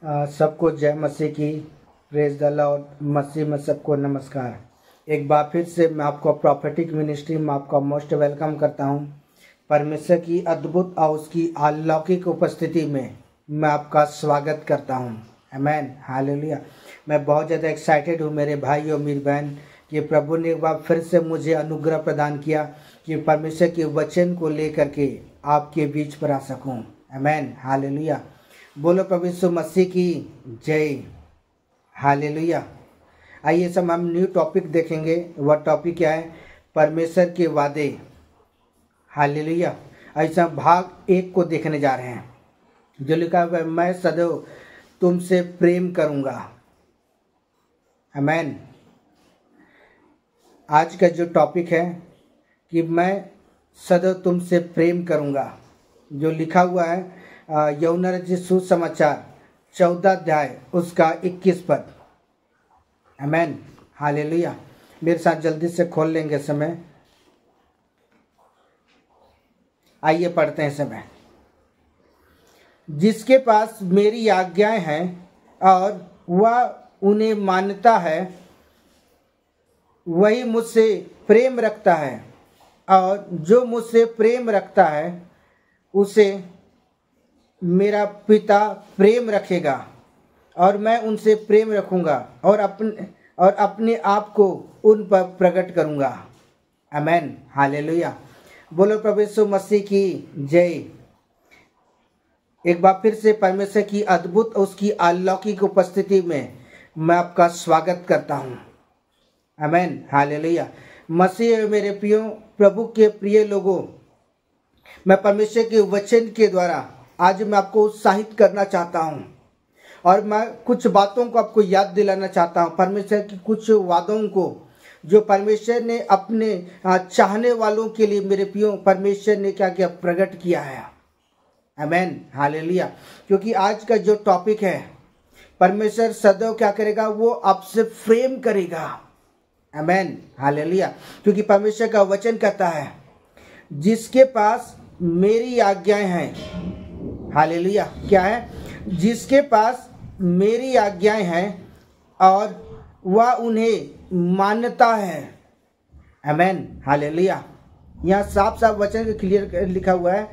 सबको जय मसीह की। Praise the Lord. मसीह में सबको नमस्कार। एक बार फिर से मैं आपको प्रॉफेटिक मिनिस्ट्री में आपका मोस्ट वेलकम करता हूं। परमेश्वर की अद्भुत और उसकी अलौकिक उपस्थिति में मैं आपका स्वागत करता हूं। आमीन, हालेलुया। मैं बहुत ज़्यादा एक्साइटेड हूं मेरे भाई और मेरी बहन कि प्रभु ने एक बार फिर से मुझे अनुग्रह प्रदान किया कि परमेश्वर के वचन को लेकर के आपके बीच पर आ सकूं। आमीन, हालेलुया। बोलो प्रभु यीशु मसीह की जय। हालेलुया। आइए सब हम न्यू टॉपिक देखेंगे। वह टॉपिक क्या है? परमेश्वर के वादे। हालेलुया। ऐसा भाग 1 को देखने जा रहे हैं जो लिखा हुआ है, मैं सदैव तुमसे प्रेम करूंगा। आमीन। आज का जो टॉपिक है कि मैं सदैव तुमसे प्रेम करूंगा, जो लिखा हुआ है यूहन्ना रचित सुसमाचार 14 अध्याय उसका 21 पद। आमीन, हालेलुया। मेरे साथ जल्दी से खोल लेंगे समय। आइए पढ़ते हैं समय। जिसके पास मेरी आज्ञाएं हैं और वह उन्हें मानता है, वही मुझसे प्रेम रखता है, और जो मुझसे प्रेम रखता है उसे मेरा पिता प्रेम रखेगा, और मैं उनसे प्रेम रखूंगा और अपने आप को उन पर प्रकट करूंगा। आमीन, हालेलुया। बोलो प्रभु यीशु मसीह की जय। एक बार फिर से परमेश्वर की अद्भुत और उसकी अलौकिक उपस्थिति में मैं आपका स्वागत करता हूं। आमीन, हालेलुया। मसीह मेरे प्रियो प्रभु के प्रिय लोगों, मैं परमेश्वर के वचन के द्वारा आज मैं आपको उत्साहित करना चाहता हूं, और मैं कुछ बातों को आपको याद दिलाना चाहता हूं। परमेश्वर की कुछ वादों को जो परमेश्वर ने अपने चाहने वालों के लिए मेरे प्रियो परमेश्वर ने क्या किया, प्रकट किया है। आमीन, हालेलुया। क्योंकि आज का जो टॉपिक है, परमेश्वर सदैव क्या करेगा, वो आपसे प्रेम करेगा। आमीन, हालेलुया। क्योंकि परमेश्वर का वचन कहता है, जिसके पास मेरी आज्ञाएं हैं। हालेलुया। क्या है? जिसके पास मेरी आज्ञाएं हैं और वह उन्हें मानता है। आमीन, हालेलुया। यहाँ साफ साफ वचन के क्लियर लिखा हुआ है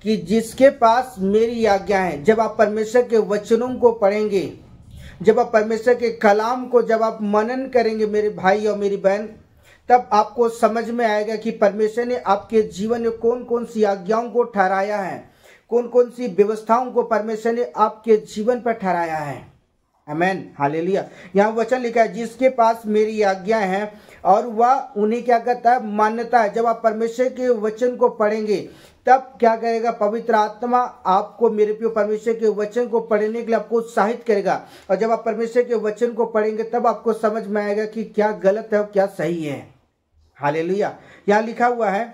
कि जिसके पास मेरी आज्ञाएं हैं। जब आप परमेश्वर के वचनों को पढ़ेंगे, जब आप परमेश्वर के कलाम को जब आप मनन करेंगे मेरे भाई और मेरी बहन, तब आपको समझ में आएगा कि परमेश्वर ने आपके जीवन में कौन कौन सी आज्ञाओं को ठहराया है, कौन कौन सी व्यवस्थाओं को परमेश्वर ने आपके जीवन पर ठहराया है। आमीन, हालेलुया। यहाँ वचन लिखा है, जिसके पास मेरी आज्ञाएं हैं और वह उन्हें क्या करता है, मान्यता है। जब आप परमेश्वर के वचन को पढ़ेंगे तब क्या करेगा, पवित्र आत्मा आपको मेरे प्रिय परमेश्वर के वचन को पढ़ने के लिए आपको उत्साहित करेगा। और जब आप परमेश्वर के वचन को पढ़ेंगे तब आपको समझ में आएगा कि क्या गलत है और क्या सही है। हालेलुया। यहाँ लिखा हुआ है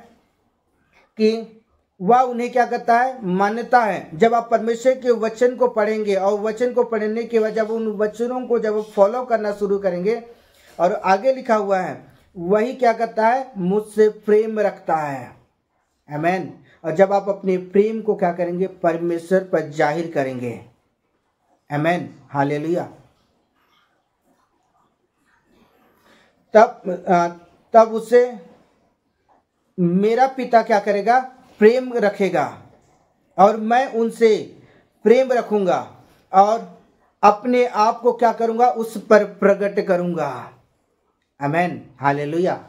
कि वह उन्हें क्या करता है, मान्यता है। जब आप परमेश्वर के वचन को पढ़ेंगे और वचन को पढ़ने के बाद जब उन वचनों को जब फॉलो करना शुरू करेंगे, और आगे लिखा हुआ है, वही क्या करता है, मुझसे प्रेम रखता है। आमीन। और जब आप अपने प्रेम को क्या करेंगे, परमेश्वर पर जाहिर करेंगे। आमीन, हालेलुया। तब उसे मेरा पिता क्या करेगा, प्रेम रखेगा, और मैं उनसे प्रेम रखूंगा और अपने आप को क्या करूंगा, उस पर प्रकट करूंगा। आमीन, हालेलुया,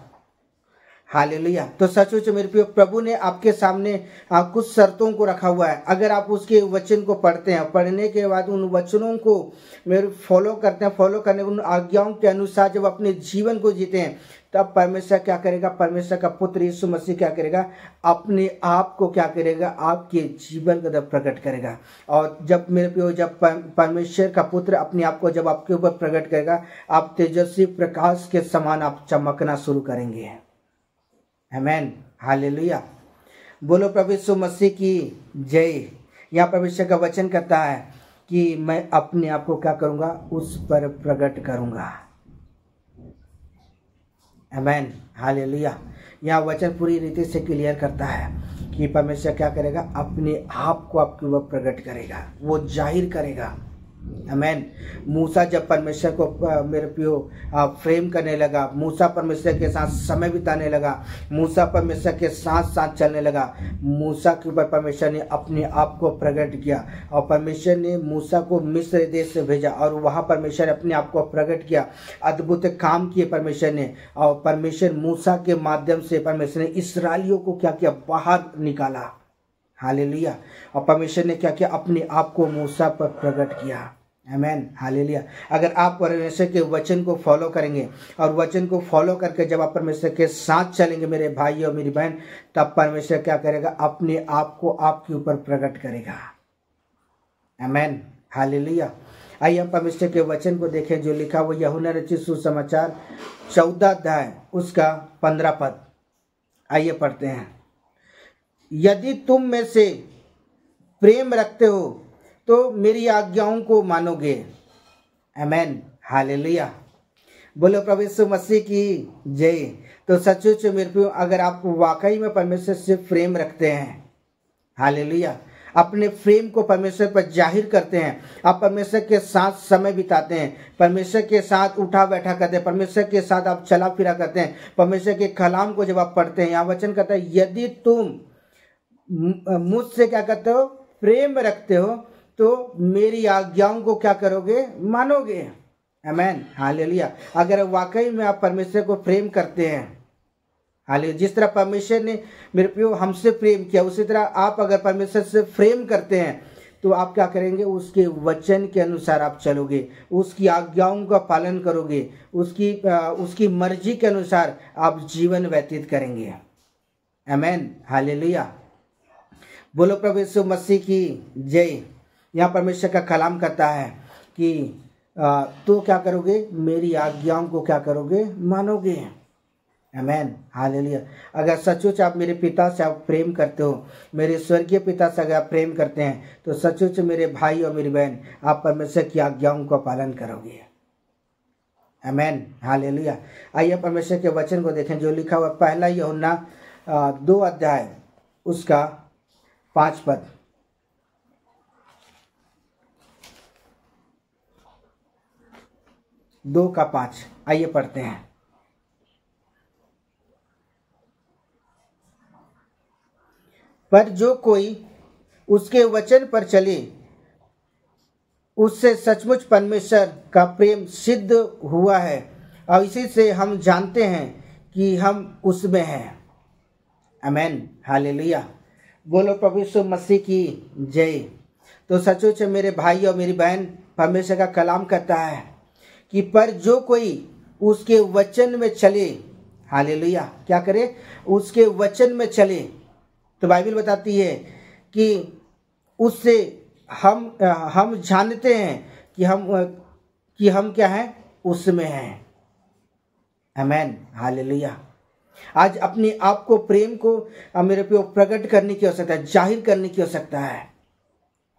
हालेलुया। तो सचमुच मेरे प्रिय प्रभु ने आपके सामने कुछ शर्तों को रखा हुआ है। अगर आप उसके वचन को पढ़ते हैं, पढ़ने के बाद उन वचनों को मेरे फॉलो करते हैं, फॉलो करने उन आज्ञाओं के अनुसार जब अपने जीवन को जीते हैं, तब परमेश्वर क्या करेगा, परमेश्वर का पुत्र यीशु मसीह क्या करेगा, अपने आप को क्या करेगा, आपके जीवन को प्रकट करेगा। और जब मेरे प्रिय जब परमेश्वर का पुत्र अपने आप को जब आपके ऊपर प्रकट करेगा, आप तेजस्वी प्रकाश के समान आप चमकना शुरू करेंगे। आमीन, हालेलुया। बोलो प्रभु यीशु मसीह की जय। यहाँ परमेश्वर का वचन कहता है कि मैं अपने आप को क्या करूंगा, उस पर प्रकट करूंगा। आमीन, हालेलुया। यहाँ वचन पूरी रीति से क्लियर करता है कि परमेश्वर क्या करेगा, अपने आप को आपके ऊपर प्रकट करेगा, वो जाहिर करेगा। आमेन। मूसा जब परमेश्वर को मेरे प्रियो फ्रेम करने लगा, मूसा परमेश्वर के साथ समय बिताने लगा, मूसा परमेश्वर के साथ साथ चलने लगा, मूसा के ऊपर परमेश्वर ने अपने आप को प्रकट किया और परमेश्वर ने मूसा को मिस्र देश से भेजा और वहाँ परमेश्वर ने अपने आप को प्रकट किया, अद्भुत काम किए परमेश्वर ने। और परमेश्वर मूसा के माध्यम से परमेश्वर ने इस्राएलियों को क्या किया, बाहर निकाला। हालेलुया। और परमेश्वर ने क्या किया, अपने आप को मूसा पर प्रकट किया। आमेन, हालेलुया। अगर आप परमेश्वर के वचन को फॉलो करेंगे और वचन को फॉलो करके जब आप परमेश्वर के साथ चलेंगे मेरे भाई और मेरी बहन, तब परमेश्वर क्या करेगा, अपने आप को आपके ऊपर प्रकट करेगा। आमेन, हालेलुया। आइए हम परमेश्वर के वचन को देखें जो लिखा हुआ यूहन्ना रचित सुसमाचार 14 अध्याय उसका 15 पद। आइए पढ़ते हैं। यदि तुम में से प्रेम रखते हो तो मेरी आज्ञाओं को मानोगे। आमेन, हालेलुया। बोलो प्रभु यीशु मसीह की जय। तो सचमुच मेरे प्रियो, अगर आप वाकई में परमेश्वर से प्रेम रखते हैं, हालेलुया, अपने प्रेम को परमेश्वर पर जाहिर करते हैं, आप परमेश्वर के साथ समय बिताते हैं, परमेश्वर के साथ उठा बैठा करते हैं, परमेश्वर के साथ आप चला फिरा करते हैं, परमेश्वर के कलाम को जब आप पढ़ते हैं, यहाँ वचन कहता है यदि तुम मुझसे क्या करते हो, प्रेम रखते हो, तो मेरी आज्ञाओं को क्या करोगे, मानोगे। आमेन, हालेलुया। अगर वाकई में आप परमेश्वर को प्रेम करते हैं, हालेलुया, जिस तरह परमेश्वर ने मेरे प्रियो हमसे प्रेम किया, उसी तरह आप अगर परमेश्वर से प्रेम करते हैं तो आप क्या करेंगे, उसके वचन के अनुसार आप चलोगे, उसकी आज्ञाओं का पालन करोगे, उसकी मर्जी के अनुसार आप जीवन व्यतीत करेंगे। आमेन, हालेलुया। बोलो प्रभु यीशु मसीह की जय। यहाँ परमेश्वर का कलाम करता है कि तो क्या करोगे, मेरी आज्ञाओं को क्या करोगे, मानोगे। आमेन, हालेलुया। अगर सचमुच आप मेरे पिता से आप प्रेम करते हो, मेरे स्वर्गीय पिता से अगर आप प्रेम करते हैं, तो सचमुच मेरे भाई और मेरी बहन, आप परमेश्वर की आज्ञाओं का पालन करोगे। आमेन, हालेलुया। आइए परमेश्वर के वचन को देखें जो लिखा हुआ पहला यूहन्ना 2 अध्याय उसका 5 पद। 2 का 5। आइए पढ़ते हैं। पर जो कोई उसके वचन पर चले, उससे सचमुच परमेश्वर का प्रेम सिद्ध हुआ है, और इसी से हम जानते हैं कि हम उसमें हैं। आमेन, हालेलुया। बोलो प्रभु यीशु मसीह की जय। तो सचमुच मेरे भाई और मेरी बहन, परमेश्वर का कलाम कहता है कि पर जो कोई उसके वचन में चले, हालेलुया, क्या करे, उसके वचन में चले, तो बाइबल बताती है कि उससे हम जानते हैं कि हम क्या हैं, उसमें हैं। आमेन, हालेलुया। आज अपने आप को, प्रेम को मेरे पे प्रकट करने की आवश्यकता है, जाहिर करने की आवश्यकता है।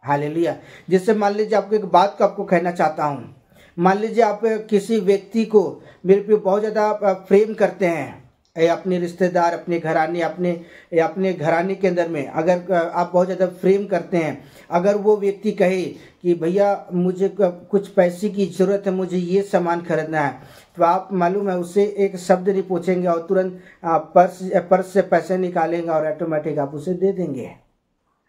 हालेलुया। जैसे मान लीजिए आपको एक बात को आपको कहना चाहता हूँ। मान लीजिए आप किसी व्यक्ति को मेरे पे बहुत ज़्यादा प्रेम करते हैं, अपने रिश्तेदार, अपने घराने, अपने घराने के अंदर में अगर आप बहुत ज़्यादा प्रेम करते हैं, अगर वो व्यक्ति कहे कि भैया मुझे कुछ पैसे की ज़रूरत है, मुझे ये सामान खरीदना है, तो आप मालूम है उससे एक शब्द नहीं पूछेंगे और तुरंत पर्स से पैसे निकालेंगे और ऑटोमेटिक आप उसे दे देंगे।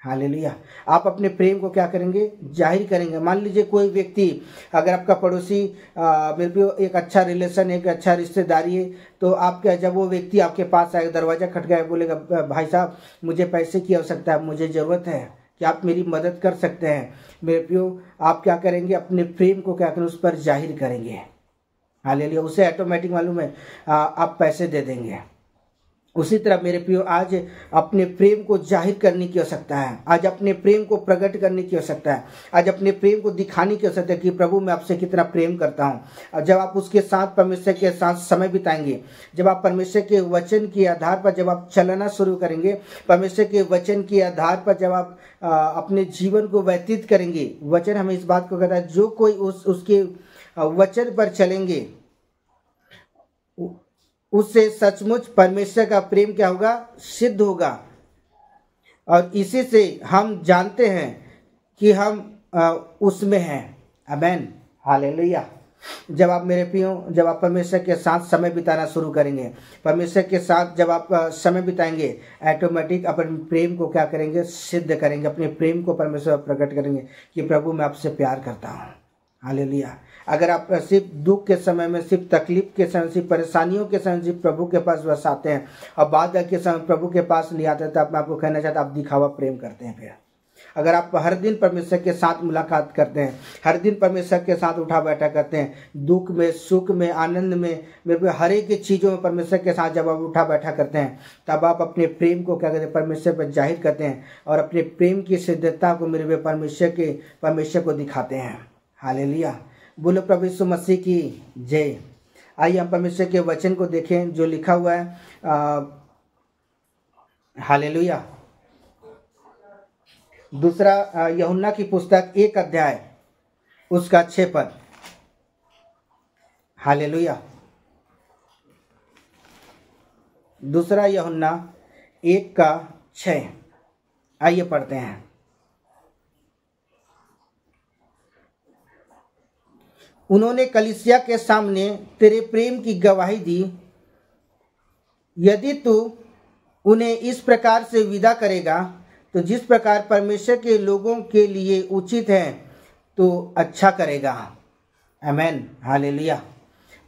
हालेलुया। आप अपने प्रेम को क्या करेंगे, जाहिर करेंगे। मान लीजिए कोई व्यक्ति, अगर आपका पड़ोसी मेरे पे एक अच्छा रिलेशन, एक अच्छा रिश्तेदारी है, तो आप क्या, जब वो व्यक्ति आपके पास आएगा, दरवाज़ा खटकाए, बोलेगा भाई साहब मुझे पैसे की आवश्यकता है, मुझे ज़रूरत है, कि आप मेरी मदद कर सकते हैं, मेरे प्रियो, आप क्या करेंगे, अपने प्रेम को क्या करें, उस पर जाहिर करेंगे। हालेलुया। उसे ऑटोमेटिक मालूम है आप पैसे दे देंगे। उसी तरह मेरे प्रियो, आज अपने प्रेम को जाहिर करने की आवश्यकता है, आज अपने प्रेम को प्रकट करने की आवश्यकता है, आज अपने प्रेम को दिखाने की आवश्यकता है कि प्रभु मैं आपसे कितना प्रेम करता हूँ। और जब आप उसके साथ, परमेश्वर के साथ समय बिताएंगे, जब आप परमेश्वर के वचन के आधार पर जब आप चलना शुरू करेंगे, परमेश्वर के वचन के आधार पर जब आप अपने जीवन को व्यतीत करेंगे, वचन हमें इस बात को कहता है, जो कोई उसके वचन पर चलेंगे उससे सचमुच परमेश्वर का प्रेम क्या होगा, सिद्ध होगा। और इसी से हम जानते हैं कि हम उसमें हैं। आमेन, हालेलुया। जब आप मेरे प्रियो, जब आप परमेश्वर के साथ समय बिताना शुरू करेंगे, परमेश्वर के साथ जब आप समय बिताएंगे, ऑटोमेटिक अपने प्रेम को क्या करेंगे, सिद्ध करेंगे, अपने प्रेम को परमेश्वर प्रकट करेंगे कि प्रभु मैं आपसे प्यार करता हूँ। हालेलुया। अगर आप सिर्फ दुख के समय में, सिर्फ तकलीफ के समय, सिर्फ परेशानियों के समय सिर्फ प्रभु के पास बस आते हैं और बाद के समय प्रभु के पास नहीं आते, तो मैं आपको कहना चाहता आप दिखावा प्रेम करते हैं। फिर अगर आप हर दिन परमेश्वर के साथ मुलाकात करते हैं, हर दिन परमेश्वर के साथ उठा बैठा करते हैं, दुख में, सुख में, आनंद में, मेरे हर एक चीज़ों में परमेश्वर के साथ जब आप उठा बैठा करते हैं, तब आप अपने प्रेम को क्या कहते हैं, परमेश्वर पर जाहिर करते हैं और अपने प्रेम की सिद्धता को मेरे परमेश्वर को दिखाते हैं। हालेलुया। बोलो प्रभु यीशु मसीह की जय। आइए हम परमेश्वर के वचन को देखें जो लिखा हुआ है। हालेलुया। दूसरा यूहन्ना की पुस्तक 1 अध्याय उसका 6 पद। हालेलुया। दूसरा यूहन्ना 1 का 6। आइए पढ़ते हैं। उन्होंने कलीसिया के सामने तेरे प्रेम की गवाही दी। यदि तू उन्हें इस प्रकार से विदा करेगा तो जिस प्रकार परमेश्वर के लोगों के लिए उचित है तो अच्छा करेगा। आमेन, हालेलुया।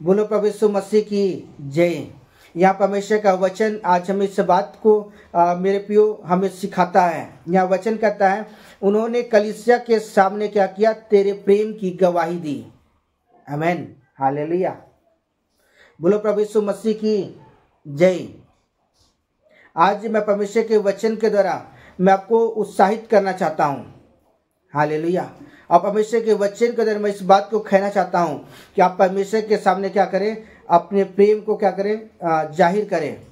बोलो प्रभु यीशु मसीह की जय। यहाँ परमेश्वर का वचन आज हमें इस बात को मेरे प्रियो हमें सिखाता है। यहाँ वचन कहता है उन्होंने कलीसिया के सामने क्या किया, तेरे प्रेम की गवाही दी। आमेन, हालेलुया। बोलो प्रभु यीशु मसीह की जय। आज मैं परमेश्वर के वचन के द्वारा मैं आपको उत्साहित करना चाहता हूँ। हालेलुया। और परमेश्वर के वचन के द्वारा मैं इस बात को कहना चाहता हूँ कि आप परमेश्वर के सामने क्या करें, अपने प्रेम को क्या करें, जाहिर करें।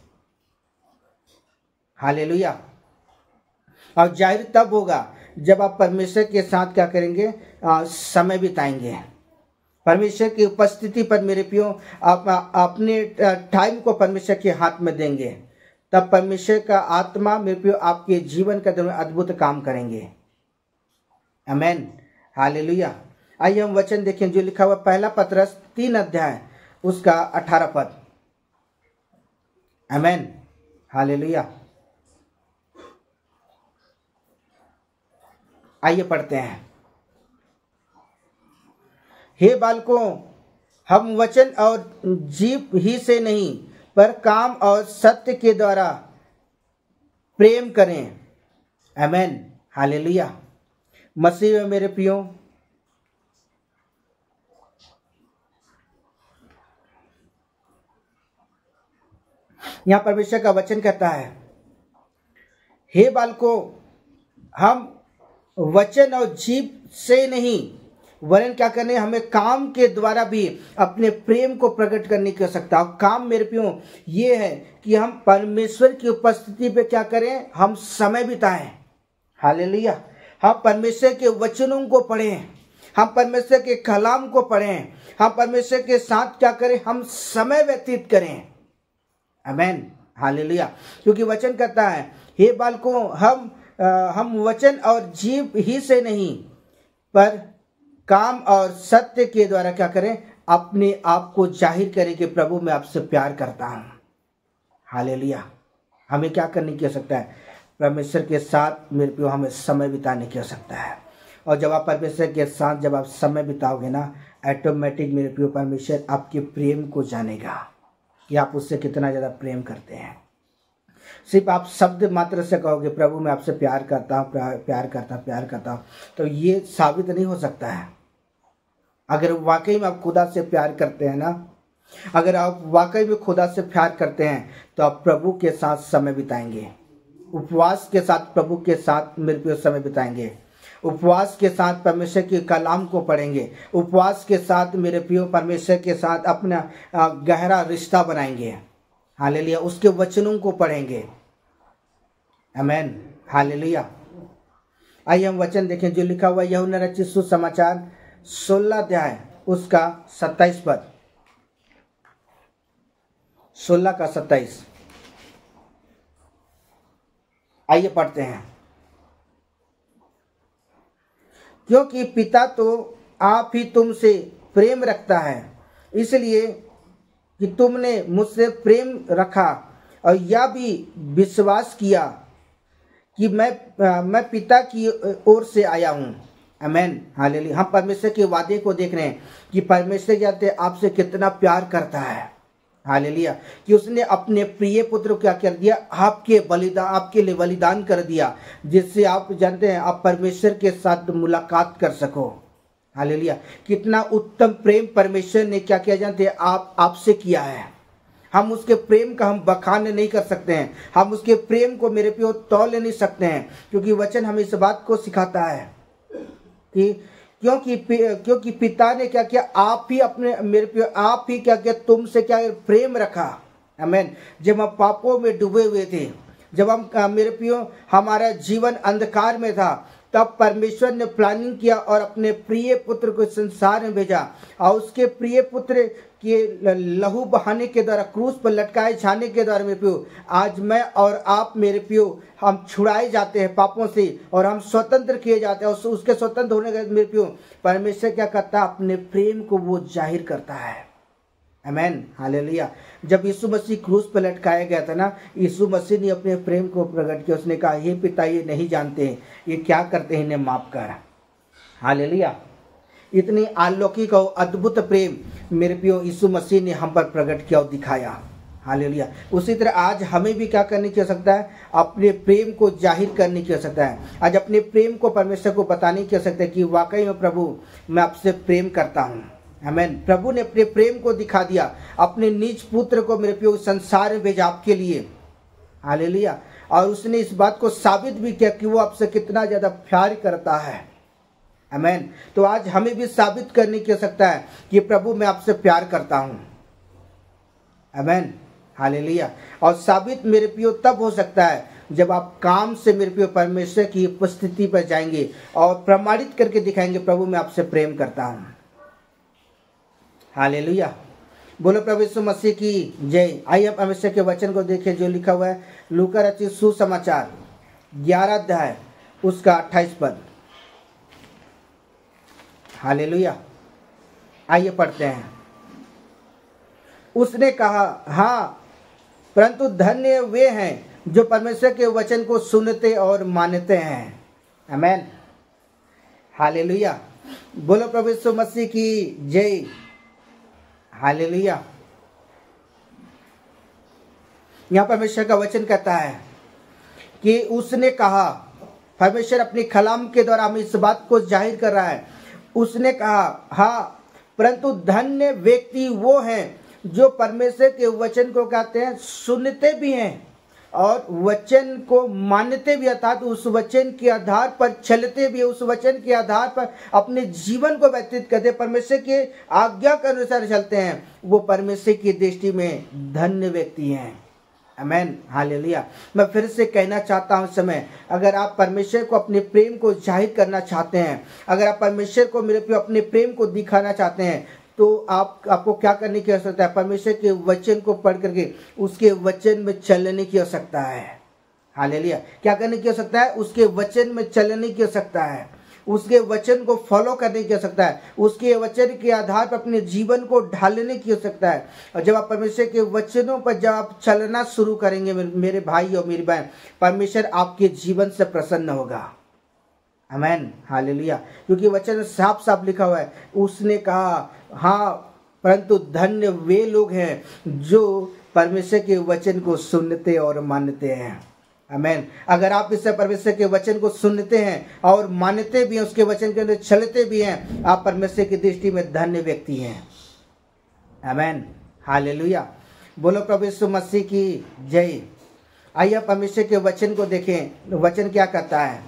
हालेलुया। और जाहिर तब होगा जब आप परमेश्वर के साथ क्या करेंगे, समय बिताएंगे। परमेश्वर की उपस्थिति पर मेरे प्रियो आप अपने टाइम को परमेश्वर के हाथ में देंगे, तब परमेश्वर का आत्मा मेरे प्रियो आपके जीवन के अंदर अद्भुत काम करेंगे। आमेन, हालेलुया। आइए हम वचन देखें जो लिखा हुआ पहला पतरस 3 अध्याय उसका 18 पद। आमेन, हालेलुया। आइए पढ़ते हैं। हे बालकों, हम वचन और जीभ ही से नहीं पर काम और सत्य के द्वारा प्रेम करें। Amen, hallelujah. मसीह में मेरे प्रियो, यहाँ परमेश्वर का वचन कहता है हे बालकों, हम वचन और जीभ से नहीं वरन क्या करने, हमें काम के द्वारा भी अपने प्रेम को प्रकट करने की आवश्यकता है। काम मेरे प्रियो ये है कि हम परमेश्वर की उपस्थिति पे क्या करें, हम समय बिताएं। हालेलुया। हम परमेश्वर के वचनों को पढ़ें, हम परमेश्वर के कलाम को पढ़ें, हम परमेश्वर के साथ क्या करें, हम समय व्यतीत करें। Amen, hallelujah. क्योंकि वचन कहता है हे बालकों, हम वचन और जीभ ही से नहीं पर काम और सत्य के द्वारा क्या करें, अपने आप को जाहिर करें कि प्रभु मैं आपसे प्यार करता हूं। हालेलुया। हमें क्या करने की आवश्यकता है, परमेश्वर के साथ मेरे प्रियो हमें समय बिताने की आवश्यकता है। और जब आप परमेश्वर के साथ जब आप समय बिताओगे ना, ऑटोमेटिक मेरे प्रियो परमेश्वर आपके प्रेम को जानेगा कि आप उससे कितना ज़्यादा प्रेम करते हैं। सिर्फ आप शब्द मात्र से कहोगे प्रभु मैं आपसे प्यार करता हूँ, प्यार करता हूँ, तो ये साबित नहीं हो सकता है। अगर वाकई में आप खुदा से प्यार करते हैं ना, अगर आप वाकई में खुदा से प्यार करते हैं तो आप प्रभु के साथ समय बिताएंगे, उपवास के साथ प्रभु के साथ मेरे प्रिय समय बिताएंगे, उपवास के साथ परमेश्वर के कलाम को पढ़ेंगे, उपवास के साथ मेरे प्रिय परमेश्वर के साथ अपना गहरा रिश्ता बनाएंगे। हालेलुया। उसके वचनों को पढ़ेंगे। आमेन, हालेलुया। आइए हम वचन देखें जो लिखा हुआ यूहन्ना रचित सुसमाचार 16 अध्याय उसका 27 पद। 16 का 27। आइए पढ़ते हैं। क्योंकि पिता तो आप ही तुमसे प्रेम रखता है, इसलिए कि तुमने मुझसे प्रेम रखा और यह भी विश्वास किया कि मैं पिता की ओर से आया हूँ। आमेन, हालेलुया। हम परमेश्वर के वादे को देख रहे हैं कि परमेश्वर कहते हैं आपसे कितना प्यार करता है। हालेलुया, कि उसने अपने प्रिय पुत्र को क्या कर दिया, आपके लिए बलिदान कर दिया, जिससे आप जानते हैं आप परमेश्वर के साथ मुलाकात कर सको। हालेलुया, कितना उत्तम प्रेम परमेश्वर ने क्या किया जानते हैं आपसे किया है। हम उसके प्रेम का हम बखान नहीं कर सकते हैं, हम उसके प्रेम को मेरे पे तौल नहीं सकते हैं, क्योंकि वचन हमें इस बात को सिखाता है कि क्योंकि पिता ने क्या किया, आप ही क्या किया, तुमसे क्या प्रेम रखा। आमीन। जब हम पापों में डूबे हुए थे, जब हम मेरे प्रियो हमारा जीवन अंधकार में था, तब परमेश्वर ने प्लानिंग किया और अपने प्रिय पुत्र को संसार में भेजा, और उसके प्रिय पुत्र के लहू बहाने के द्वारा, क्रूस पर लटकाए जाने के द्वारा मेरे प्रियो आज मैं और आप मेरे प्रियो हम छुड़ाए जाते हैं पापों से, और हम स्वतंत्र किए जाते हैं। और उसके स्वतंत्र होने के मेरे प्रियो परमेश्वर क्या करता है, अपने प्रेम को वो जाहिर करता है। आमेन, हालेलुया। जब यीशु मसीह क्रूस पर लटकाया गया था ना, यीशु मसीह ने अपने प्रेम को प्रकट किया। उसने कहा, हे पिता, ये नहीं जानते हैं ये क्या करते हैं, इन्हें माफ कर। हालेलुया। इतनी अलौकिक और अद्भुत प्रेम मेरे प्रियो यीशु मसीह ने हम पर प्रकट किया और दिखाया। हालेलुया। उसी तरह आज हमें भी क्या करने की आवश्यकता है, अपने प्रेम को जाहिर करने की आवश्यकता है। आज अपने प्रेम को परमेश्वर को बताने की आवश्यकता है कि वाकई में प्रभु मैं आपसे प्रेम करता हूँ। आमीन। प्रभु ने अपने प्रेम को दिखा दिया, अपने निज पुत्र को मेरे प्रियो संसार में भेजा आपके लिए। हालेलुया। और उसने इस बात को साबित भी किया कि वो आपसे कितना ज्यादा प्यार करता है। आमीन। तो आज हमें भी साबित करने की आवश्यकता है कि प्रभु मैं आपसे प्यार करता हूँ। आमीन, हालेलुया। और साबित मेरे प्रियो तब हो सकता है जब आप काम से मेरे प्रियो परमेश्वर की उपस्थिति पर जाएंगे और प्रमाणित करके दिखाएंगे, प्रभु मैं आपसे प्रेम करता हूँ। हालेलुया। बोलो प्रभु यीशु मसीह की जय। आइए आप परमेश्वर के वचन को देखें जो लिखा हुआ है लूका रचित सुसमाचार 11 अध्याय उसका 28 पद। हालेलुया। आइए पढ़ते हैं। उसने कहा, हाँ, परंतु धन्य वे हैं जो परमेश्वर के वचन को सुनते और मानते हैं। आमीन, हालेलुया। बोलो प्रभु यीशु मसीह की जय। हालेलुया। यहाँ परमेश्वर का वचन कहता है कि उसने कहा, परमेश्वर अपने कलाम के द्वारा हमें इस बात को जाहिर कर रहा है। उसने कहा, हाँ, परंतु धन्य व्यक्ति वो हैं जो परमेश्वर के वचन को कहते हैं सुनते भी हैं और वचन को मानते भी, अर्थात उस वचन के आधार पर चलते भी, उस वचन के आधार पर अपने जीवन को व्यतीत करते, परमेश्वर के आज्ञा के अनुसार चलते हैं। वो परमेश्वर की दृष्टि में धन्य व्यक्ति हैं। आमीन, हालेलुया। मैं फिर से कहना चाहता हूं इस समय, अगर आप परमेश्वर को अपने प्रेम को जाहिर करना चाहते हैं, अगर आप परमेश्वर को मेरे पे अपने प्रेम को दिखाना चाहते हैं, तो आपको क्या करने की आवश्यकता है, परमेश्वर के वचन को पढ़ करके उसके वचन में चलने की आवश्यकता है। हालेलुया। क्या करने की आवश्यकता है, उसके वचन में चलने की आवश्यकता है, उसके वचन को फॉलो करने की आवश्यकता है, उसके वचन के आधार पर अपने जीवन को ढालने की आवश्यकता है। और जब आप परमेश्वर के वचनों पर जब आप चलना शुरू करेंगे मेरे भाई और मेरी बहन, परमेश्वर आपके जीवन से प्रसन्न होगा। आमीन, हालेलुया। क्योंकि वचन साफ साफ लिखा हुआ है, उसने कहा, हाँ, परंतु धन्य वे लोग हैं जो परमेश्वर के वचन को सुनते और मानते हैं। आमीन। अगर आप इससे परमेश्वर के वचन को सुनते हैं और मानते भी हैं, उसके वचन के अंदर चलते भी हैं, आप परमेश्वर की दृष्टि में धन्य व्यक्ति हैं। आमीन, हालेलुया। बोलो प्रभु यीशु मसीह की जय। आइए परमेश्वर के वचन को देखें, वचन क्या कहता है।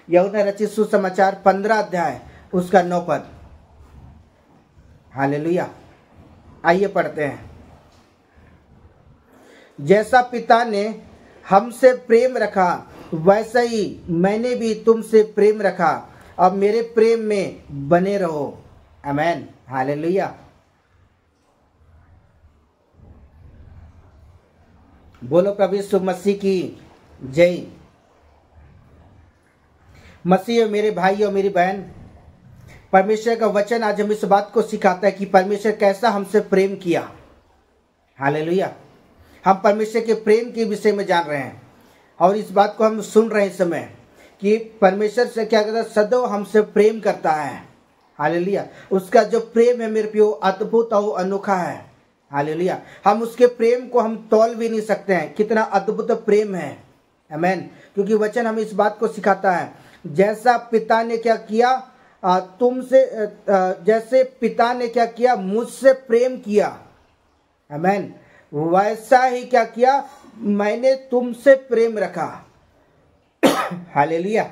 यूहन्ना रचित सुसमाचार 15 अध्याय उसका 9 पद। हालेलुया। आइए पढ़ते हैं। जैसा पिता ने हमसे प्रेम रखा, वैसा ही मैंने भी तुमसे प्रेम रखा, अब मेरे प्रेम में बने रहो। आमीन, हालेलुया। बोलो प्रभु यीशु मसीह की जय। मसीह मेरे भाई और मेरी बहन, परमेश्वर का वचन आज हम इस बात को सिखाता है कि परमेश्वर कैसा हमसे प्रेम किया। हालेलुया। हम परमेश्वर के प्रेम के विषय में जान रहे हैं और इस बात को हम सुन रहे हैं इस समय कि परमेश्वर से क्या करता है, सदैव हमसे प्रेम करता है। हालेलुया। उसका जो प्रेम है मेरे प्रियो अद्भुत और अनोखा है। हालेलुया। हम उसके प्रेम को हम तौल भी नहीं सकते हैं, कितना अद्भुत प्रेम है। आमीन। क्योंकि वचन हमें इस बात को सिखाता है, जैसा पिता ने क्या किया तुमसे, जैसे पिता ने क्या किया मुझसे प्रेम किया, आमीन, वैसा ही क्या किया मैंने तुमसे प्रेम रखा। हालेलुया।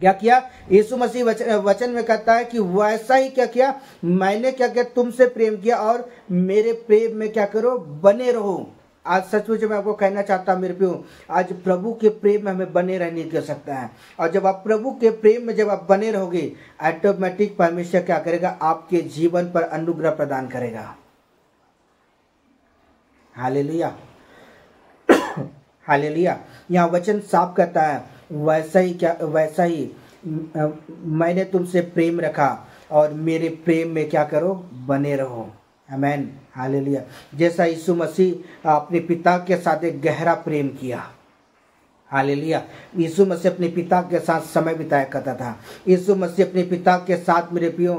क्या किया? यीशु मसीह वचन में कहता है कि वैसा ही क्या किया मैंने क्या किया तुमसे प्रेम किया और मेरे प्रेम में क्या करो, बने रहो। आज सचमुच मैं आपको कहना चाहता हूँ मेरे प्रियो, आज प्रभु के प्रेम में हमें बने रहने की सकता है। और जब आप प्रभु के प्रेम में जब आप बने रहोगे, ऑटोमेटिक परमेश्वर क्या करेगा, आपके जीवन पर अनुग्रह प्रदान करेगा। हालेलुया। हालेलुया। यहाँ वचन साफ कहता है, वैसा ही मैंने तुमसे प्रेम रखा और मेरे प्रेम में क्या करो, बने रहो। आमीन। हालेलुया। जैसा यीशु मसीह अपने पिता के साथ एक गहरा प्रेम किया। हालेलुया। यीशु मसीह अपने पिता के साथ समय बिताया करता था। यीशु मसीह अपने पिता के साथ मेरे प्रियो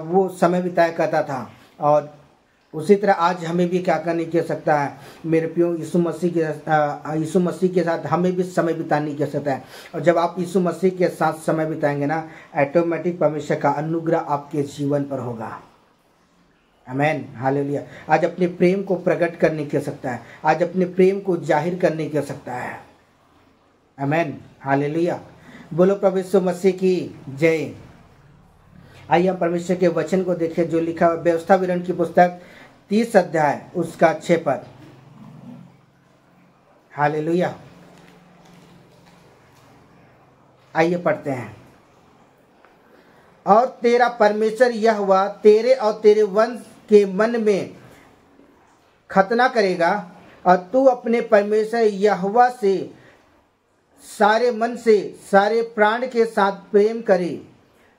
वो समय बिताया करता था। और उसी तरह आज हमें भी क्या करने की सकता है मेरे प्रियो, यीशु मसीह के साथ हमें भी समय बिताने की सकता है। और जब आप यीशु मसीह के साथ समय बिताएंगे ना, ऑटोमेटिक परमेश्वर का अनुग्रह आपके जीवन पर होगा। आमीन। हालेलुया। आज अपने प्रेम को प्रकट करने की सकता है, आज अपने प्रेम को जाहिर करने की सकता है। आमीन। हालेलुया। बोलो प्रभु यीशु मसीह की जय। आइए हम परमेश्वर के वचन को देखें जो लिखा व्यवस्था विवरण की पुस्तक 30 अध्याय उसका 6 पद। हालेलुया। आइए पढ़ते हैं। और तेरा परमेश्वर यहोवा तेरे और तेरे वंश के मन में खतना करेगा और तू अपने परमेश्वर यहोवा से सारे मन से सारे प्राण के साथ प्रेम करे,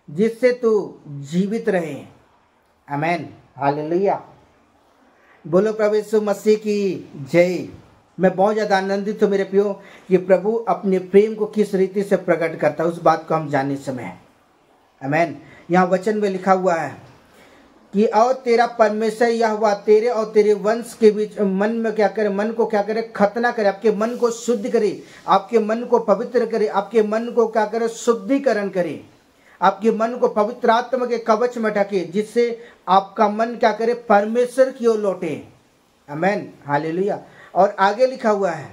जिससे तू जीवित रहे। आमीन। हालेलुया। बोलो प्रभु यीशु मसीह की जय। मैं बहुत ज़्यादा आनंदित हूँ मेरे प्रियो कि प्रभु अपने प्रेम को किस रीति से प्रकट करता है, उस बात को हम जानने समय। आमीन। यहाँ वचन में लिखा हुआ है कि और तेरा परमेश्वर यहोवा तेरे और तेरे वंश के बीच मन में क्या करे, मन को क्या करे, खतना करे, आपके मन को शुद्ध करे, आपके मन को पवित्र करे, आपके मन को क्या करे, शुद्धिकरण करे, आपके मन को पवित्र आत्मा के कवच में ढके, जिससे आपका मन क्या करे, परमेश्वर की ओर लौटे। आमीन। हालेलुया। और आगे लिखा हुआ है,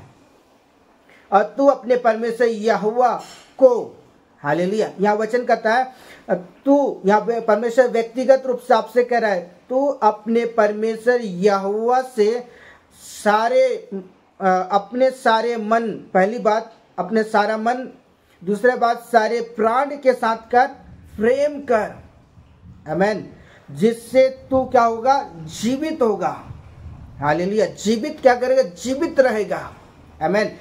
और तू अपने परमेश्वर यहोवा को, हालेलुया, यहाँ वचन कहता है तू, यहाँ परमेश्वर व्यक्तिगत रूप से आपसे कह रहा है, तू अपने परमेश्वर यहोवा से अपने सारे मन, पहली बात अपने सारा मन, दूसरी बात सारे प्राण के साथ कर प्रेम कर। आमीन। जिससे तू क्या होगा, जीवित होगा। हालेलुया। जीवित क्या करेगा, जीवित रहेगा। आमीन।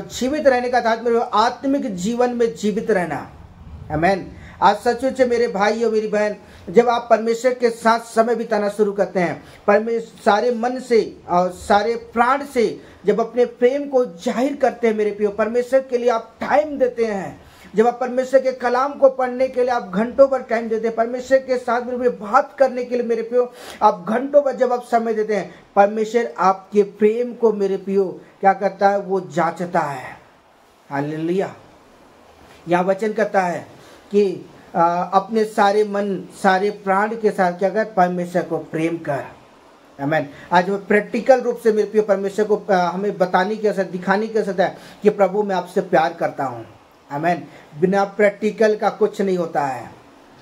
जीवित रहने का तात्पर्य आत्मिक जीवन में जीवित रहना। आमीन। आज सचमुच मेरे भाई और मेरी बहन, जब आप परमेश्वर के साथ समय बिताना शुरू करते हैं, परमेश्वर सारे मन से और सारे प्राण से जब अपने प्रेम को जाहिर करते हैं मेरे प्रियो, परमेश्वर के लिए आप टाइम देते हैं, जब आप परमेश्वर के कलाम को पढ़ने के लिए आप घंटों भर टाइम देते हैं, परमेश्वर के साथ मेरे बात करने के लिए मेरे प्रियो आप घंटों भर जब आप समय देते हैं, परमेश्वर आपके प्रेम को मेरे प्रियो क्या करता है, वो जांचता है। हालेलुया। यहाँ वचन कहता है कि अपने सारे मन सारे प्राण के साथ क्या कर, परमेश्वर को प्रेम कर। आमीन। आज वो प्रैक्टिकल रूप से मेरे प्रिय परमेश्वर को हमें बताने की जरूरत, दिखाने की जरूरत है कि प्रभु मैं आपसे प्यार करता हूँ। आमीन। बिना प्रैक्टिकल का कुछ नहीं होता है।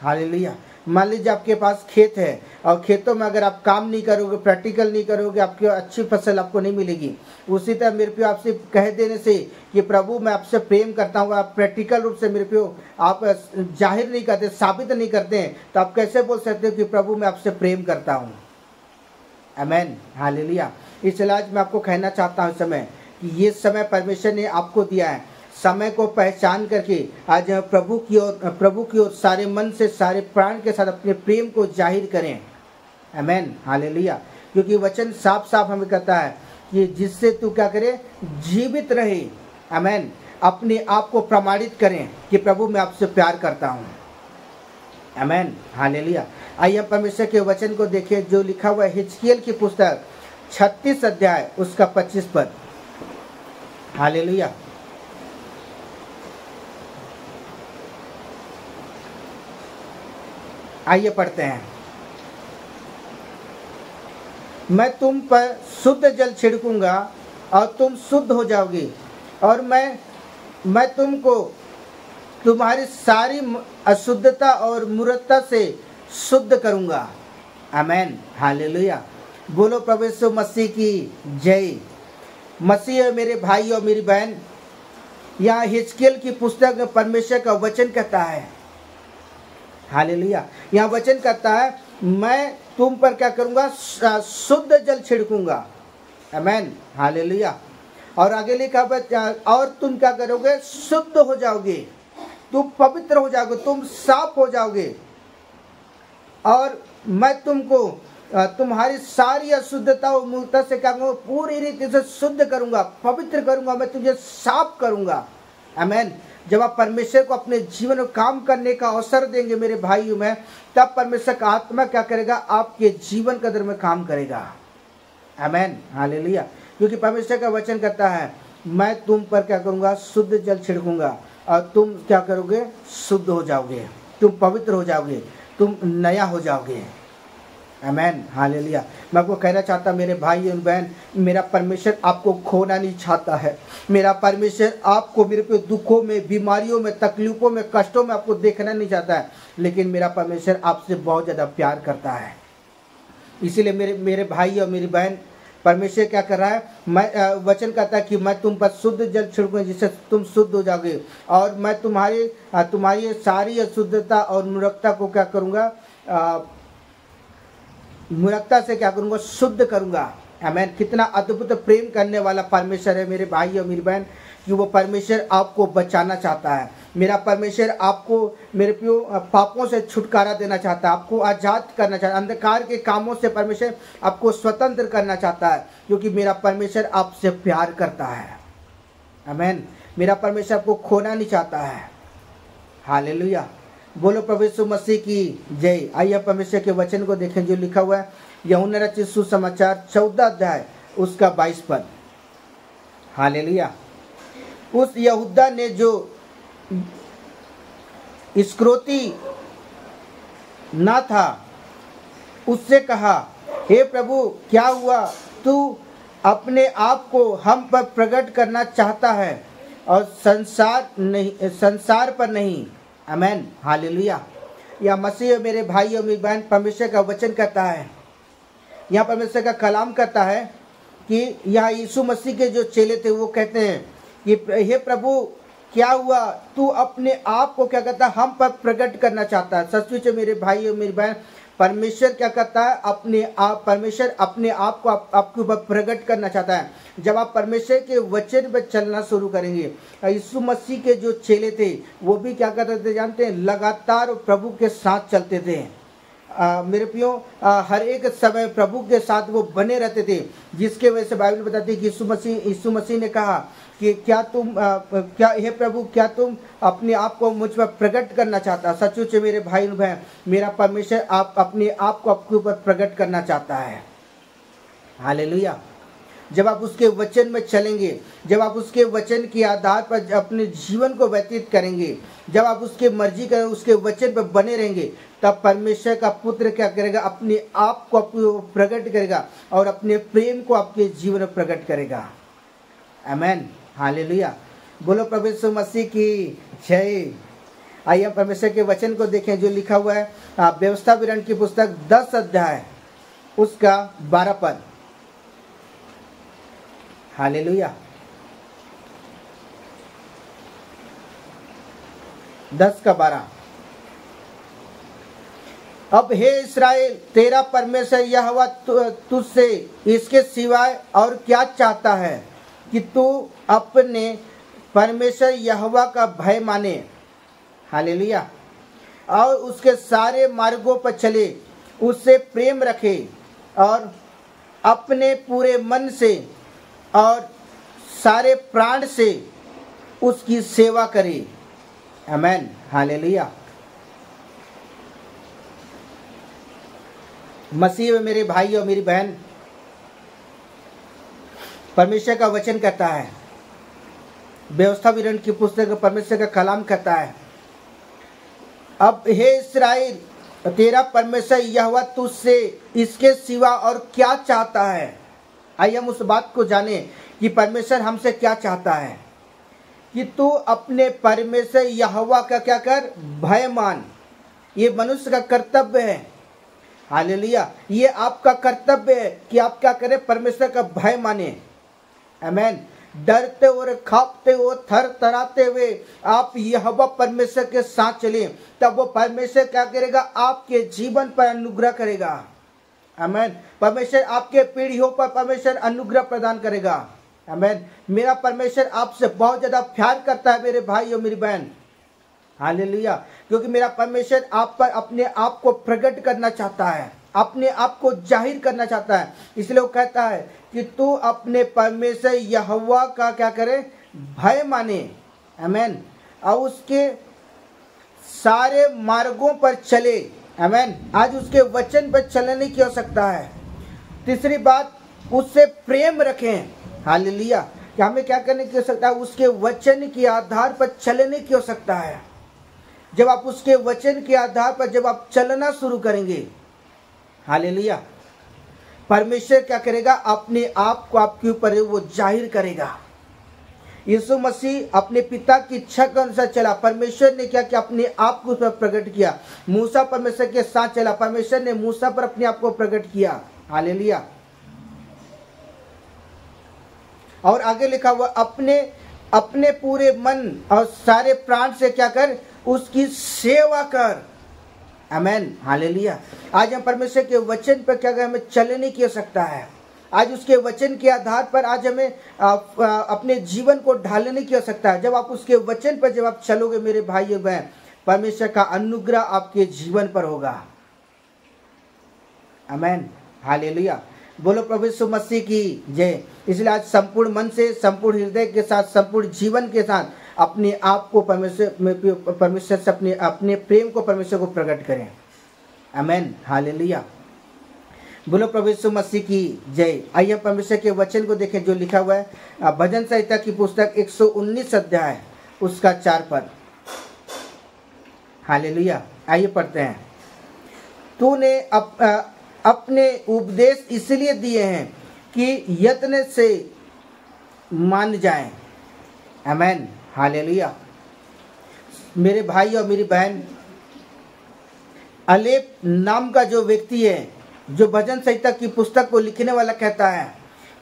हालेलुया। मान लीजिए आपके पास खेत है और खेतों में अगर आप काम नहीं करोगे, प्रैक्टिकल नहीं करोगे, आपकी अच्छी फसल आपको नहीं मिलेगी। उसी तरह मेरे प्रियो आपसे कह देने से कि प्रभु मैं आपसे प्रेम करता हूँ, आप प्रैक्टिकल रूप से मेरे प्रियो आप जाहिर नहीं करते, साबित नहीं करते हैं, तो आप कैसे बोल सकते हो कि प्रभु मैं आपसे प्रेम करता हूँ। आमीन। हालेलुया। इसलिए आज मैं आपको कहना चाहता हूँ इस समय कि ये समय परमेश्वर ने आपको दिया है, समय को पहचान करके आज प्रभु की ओर सारे मन से सारे प्राण के साथ अपने प्रेम को जाहिर करें। Amen, hallelujah. क्योंकि वचन साफ साफ हमें कहता है कि जिससे तू क्या करे, जीवित रहे। आमेन, अपने आप को प्रमाणित करें कि प्रभु मैं आपसे प्यार करता हूँ। आमेन, हालेलुया। आइए हम परमेश्वर के वचन को देखें जो लिखा हुआ है हिजकियेल की पुस्तक 36 अध्याय उसका 25 पद। हालेलुया। आइए पढ़ते हैं। मैं तुम पर शुद्ध जल छिड़कूंगा और तुम शुद्ध हो जाओगे, और मैं तुमको तुम्हारी सारी अशुद्धता और मूर्खता से शुद्ध करूंगा। आमेन, हालेलुया। बोलो प्रभु यीशु मसीह की जय। मसीह मेरे भाई और मेरी बहन, यहाँ हिजकियेल की पुस्तक में परमेश्वर का वचन कहता है, हालेलुया, यहाँ वचन कहता है मैं तुम पर क्या करूंगा, शुद्ध जल छिड़कूंगा। आमेन, हालेलुया। और आगे लिखा और तुम क्या करोगे, शुद्ध हो जाओगे, तुम पवित्र हो जाओगे, तुम साफ हो जाओगे, और मैं तुमको तुम्हारी सारी अशुद्धता और मूर्खता से क्या करूँगा, पूरी रीति से शुद्ध करूंगा, पवित्र करूंगा, मैं तुझे साफ करूंगा। आमेन। जब आप परमेश्वर को अपने जीवन में काम करने का अवसर देंगे मेरे भाइयों में, तब परमेश्वर का आत्मा क्या करेगा, आपके जीवन कदर में काम करेगा। आमेन, हालेलुया। क्योंकि परमेश्वर का वचन कहता है मैं तुम पर क्या करूंगा, शुद्ध जल छिड़कूंगा, और तुम क्या करोगे, शुद्ध हो जाओगे, तुम पवित्र हो जाओगे, तुम नया हो जाओगे। आमेन, हालेलुया। मैं आपको कहना चाहता मेरे भाई और बहन, मेरा परमेश्वर आपको खोना नहीं चाहता है। मेरा परमेश्वर आपको मेरे पे दुखों में, बीमारियों में, तकलीफों में, कष्टों में आपको देखना नहीं चाहता है, लेकिन मेरा परमेश्वर आपसे बहुत ज़्यादा प्यार करता है। इसीलिए मेरे भाई और मेरी बहन, परमेश्वर क्या कर रहा है, मैं वचन कहता है कि मैं तुम पर शुद्ध जल छिड़कूंगा जिससे तुम शुद्ध हो जाओगे, और मैं तुम्हारी सारी अशुद्धता और मूर्खता को क्या करूँगा, मूर्खता से क्या करूँगा, शुद्ध करूँगा। आमेन। कितना अद्भुत प्रेम करने वाला परमेश्वर है मेरे भाई और मेरी बहन, कि वो परमेश्वर आपको बचाना चाहता है। मेरा परमेश्वर आपको मेरे प्रियो पापों से छुटकारा देना चाहता है, आपको आज़ाद करना चाहता है, अंधकार के कामों से परमेश्वर आपको स्वतंत्र करना चाहता है, क्योंकि मेरा परमेश्वर आपसे प्यार करता है। आमेन। मेरा परमेश्वर आपको खोना नहीं चाहता है। हालेलुया। बोलो प्रभु यीशु मसीह की जय। आइए परमेश्वर के वचन को देखें जो लिखा हुआ है यूहन्ना रचित सुसमाचार 14 अध्याय उसका 22 पद। हालेलुया। उस यहूदा ने जो इस्करियोती ना था, उससे कहा, हे प्रभु क्या हुआ, तू अपने आप को हम पर प्रकट करना चाहता है और संसार पर नहीं। आमेन, हालेलुया। या मसीह मेरे भाई और मेरी बहन, परमेश्वर का वचन कहता है, यहाँ परमेश्वर का कलाम कहता है कि यहाँ यीशु मसीह के जो चेले थे वो कहते हैं कि हे प्रभु क्या हुआ, तू अपने आप को क्या कहता है, हम पर प्रकट करना चाहता है। सचमुच मेरे भाई और मेरी बहन, परमेश्वर क्या करता है, परमेश्वर अपने आप को आपके ऊपर प्रकट करना चाहता है। जब आप परमेश्वर के वचन पर चलना शुरू करेंगे, यीशु मसीह के जो चेले थे वो भी क्या करते थे जानते हैं, लगातार प्रभु के साथ चलते थे। मेरे प्रियो, हर एक समय प्रभु के साथ वो बने रहते थे, जिसके वजह से बाइबल बताती है कि यीशु मसीह ने कहा कि क्या हे प्रभु क्या तुम अपने आप को मुझ पर प्रकट करना चाहता। सचमुच मेरे भाई बहन, मेरा परमेश्वर आप अपने आप को आपके ऊपर प्रकट करना चाहता है। हालेलुया। जब आप उसके वचन में चलेंगे, जब आप उसके वचन के आधार पर अपने जीवन को व्यतीत करेंगे, जब आप उसके मर्जी करें, उसके वचन पर बने रहेंगे, तब परमेश्वर का पुत्र क्या करेगा, अपने आप को आपको प्रकट करेगा और अपने प्रेम को आपके जीवन में प्रकट करेगा। आमेन, हालेलुया। बोलो प्रभु यीशु मसीह की जय। आइए हम परमेश्वर के वचन को देखें जो लिखा हुआ है व्यवस्था विवरण की पुस्तक 10 अध्याय उसका 12 पद। हालेलुया। 10 का 12। अब हे इस्राएल, तेरा परमेश्वर यहोवा तुझसे इसके सिवाय और क्या चाहता है कि तू अपने परमेश्वर यहोवा का भय माने, हालेलुया, और उसके सारे मार्गों पर चले, उससे प्रेम रखे और अपने पूरे मन से और सारे प्राण से उसकी सेवा करे। आमेन, हालेलुया। मसीह में मेरे भाई और मेरी बहन, परमेश्वर का वचन कहता है, व्यवस्था विवरण की पुस्तक परमेश्वर का कलाम कहता है, अब हे इस्राएल, तेरा परमेश्वर यहोवा तुझसे इसके सिवा और क्या चाहता है। आइए हम उस बात को जाने कि परमेश्वर हमसे क्या चाहता है, कि तू अपने परमेश्वर यहोवा का क्या कर, भय मान। ये मनुष्य का कर्तव्य है, हालेलुया, ये आपका कर्तव्य है कि आप क्या करें, परमेश्वर का भय माने। आमेन। डरते और कांपते हुए, थर थराते हुए आप यहोवा परमेश्वर के साथ चले, तब वो परमेश्वर क्या करेगा, आपके जीवन पर अनुग्रह करेगा। आमेन। परमेश्वर आपके पीढ़ियों पर परमेश्वर अनुग्रह प्रदान करेगा। आमेन। मेरा परमेश्वर आपसे बहुत ज्यादा प्यार करता है मेरे भाई और मेरी बहन, हालेलुया, क्योंकि मेरा परमेश्वर आप पर अपने आप को प्रकट करना चाहता है, अपने आप को जाहिर करना चाहता है। इसलिए वो कहता है कि तू अपने परमेश्वर यहोवा का क्या करे, भय माने। आमेन। और उसके सारे मार्गों पर चले। आमेन। आज उसके वचन पर चलने की आवश्यकता है। तीसरी बात, उससे प्रेम रखें। हालेलुया। कि हमें क्या करने की आवश्यकता है, उसके वचन के आधार पर चलने की आवश्यकता है। जब आप उसके वचन के आधार पर जब आप चलना शुरू करेंगे, हालेलुया, परमेश्वर क्या करेगा, अपने आप को आपके ऊपर वो जाहिर करेगा। यीशु मसीह अपने पिता की इच्छा के अनुसार चला, परमेश्वर ने क्या किया, अपने आप को उस पर प्रकट किया। मूसा परमेश्वर के साथ चला, परमेश्वर ने मूसा पर अपने आप को प्रकट किया। हालेलुया। और आगे लिखा हुआ, अपने पूरे मन और सारे प्राण से क्या कर, उसकी सेवा कर। आमेन, हालेलुया। आज हम परमेश्वर के वचन पर क्या हमें चलने की आवश्यकता है। आज उसके वचन के आधार पर आज हमें अपने जीवन को ढालने की आवश्यकता है। जब आप उसके वचन पर जब आप चलोगे मेरे भाई और बहन, परमेश्वर का अनुग्रह आपके जीवन पर होगा। आमेन, हालेलुया। बोलो प्रभु यीशु मसीह की जय। इसलिए आज संपूर्ण मन से, संपूर्ण हृदय के साथ, संपूर्ण जीवन के साथ अपने आप को परमेश्वर से अपने प्रेम को परमेश्वर को प्रकट करें। Amen, hallelujah. बोलो प्रभु यीशु मसीह की जय। आइए परमेश्वर के वचन को देखें जो लिखा हुआ है भजन संहिता की पुस्तक 119 अध्याय उसका 4 पद। हालेलुया। आइए पढ़ते हैं। तूने अपने उपदेश इसलिए दिए हैं कि यत्न से मान जाएं। आमेन, हालेलुया। मेरे भाई और मेरी बहन, अलेप नाम का जो व्यक्ति है, जो भजन संहिता की पुस्तक को लिखने वाला, कहता है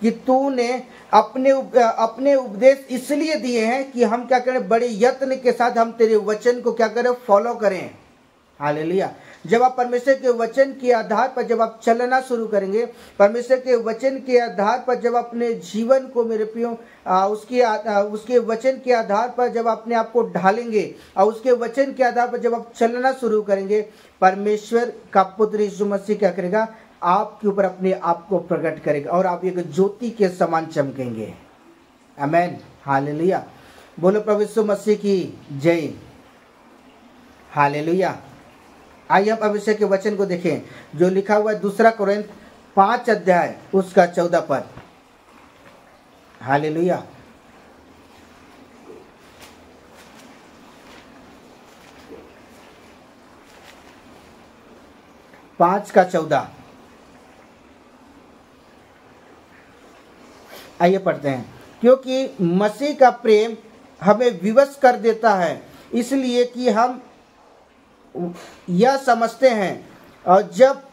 कि तूने अपने उपदेश इसलिए दिए हैं कि हम क्या करें, बड़े यत्न के साथ हम तेरे वचन को क्या करें, फॉलो करें। हालेलुया। जब आप परमेश्वर के वचन के आधार पर जब आप चलना शुरू करेंगे, परमेश्वर के वचन के आधार पर जब अपने जीवन को मेरे प्रियो उसके वचन के आधार पर जब अपने आप को ढालेंगे और उसके वचन के आधार पर जब आप चलना शुरू करेंगे, परमेश्वर का पुत्र यीशु मसीह क्या करेगा, आपके ऊपर अपने आप को प्रकट करेगा और आप एक ज्योति के समान चमकेंगे। आमेन, हालेलुया। बोलो प्रभु यीशु मसीह की जय। हालेलुया। आइए हम परमेश्वर के वचन को देखें जो लिखा हुआ है 2 कोरिन्थ 5 अध्याय उसका 14 पद। हालेलुया। पांच का 14। आइए पढ़ते हैं। क्योंकि मसीह का प्रेम हमें विवश कर देता है, इसलिए कि हम यह समझते हैं और जब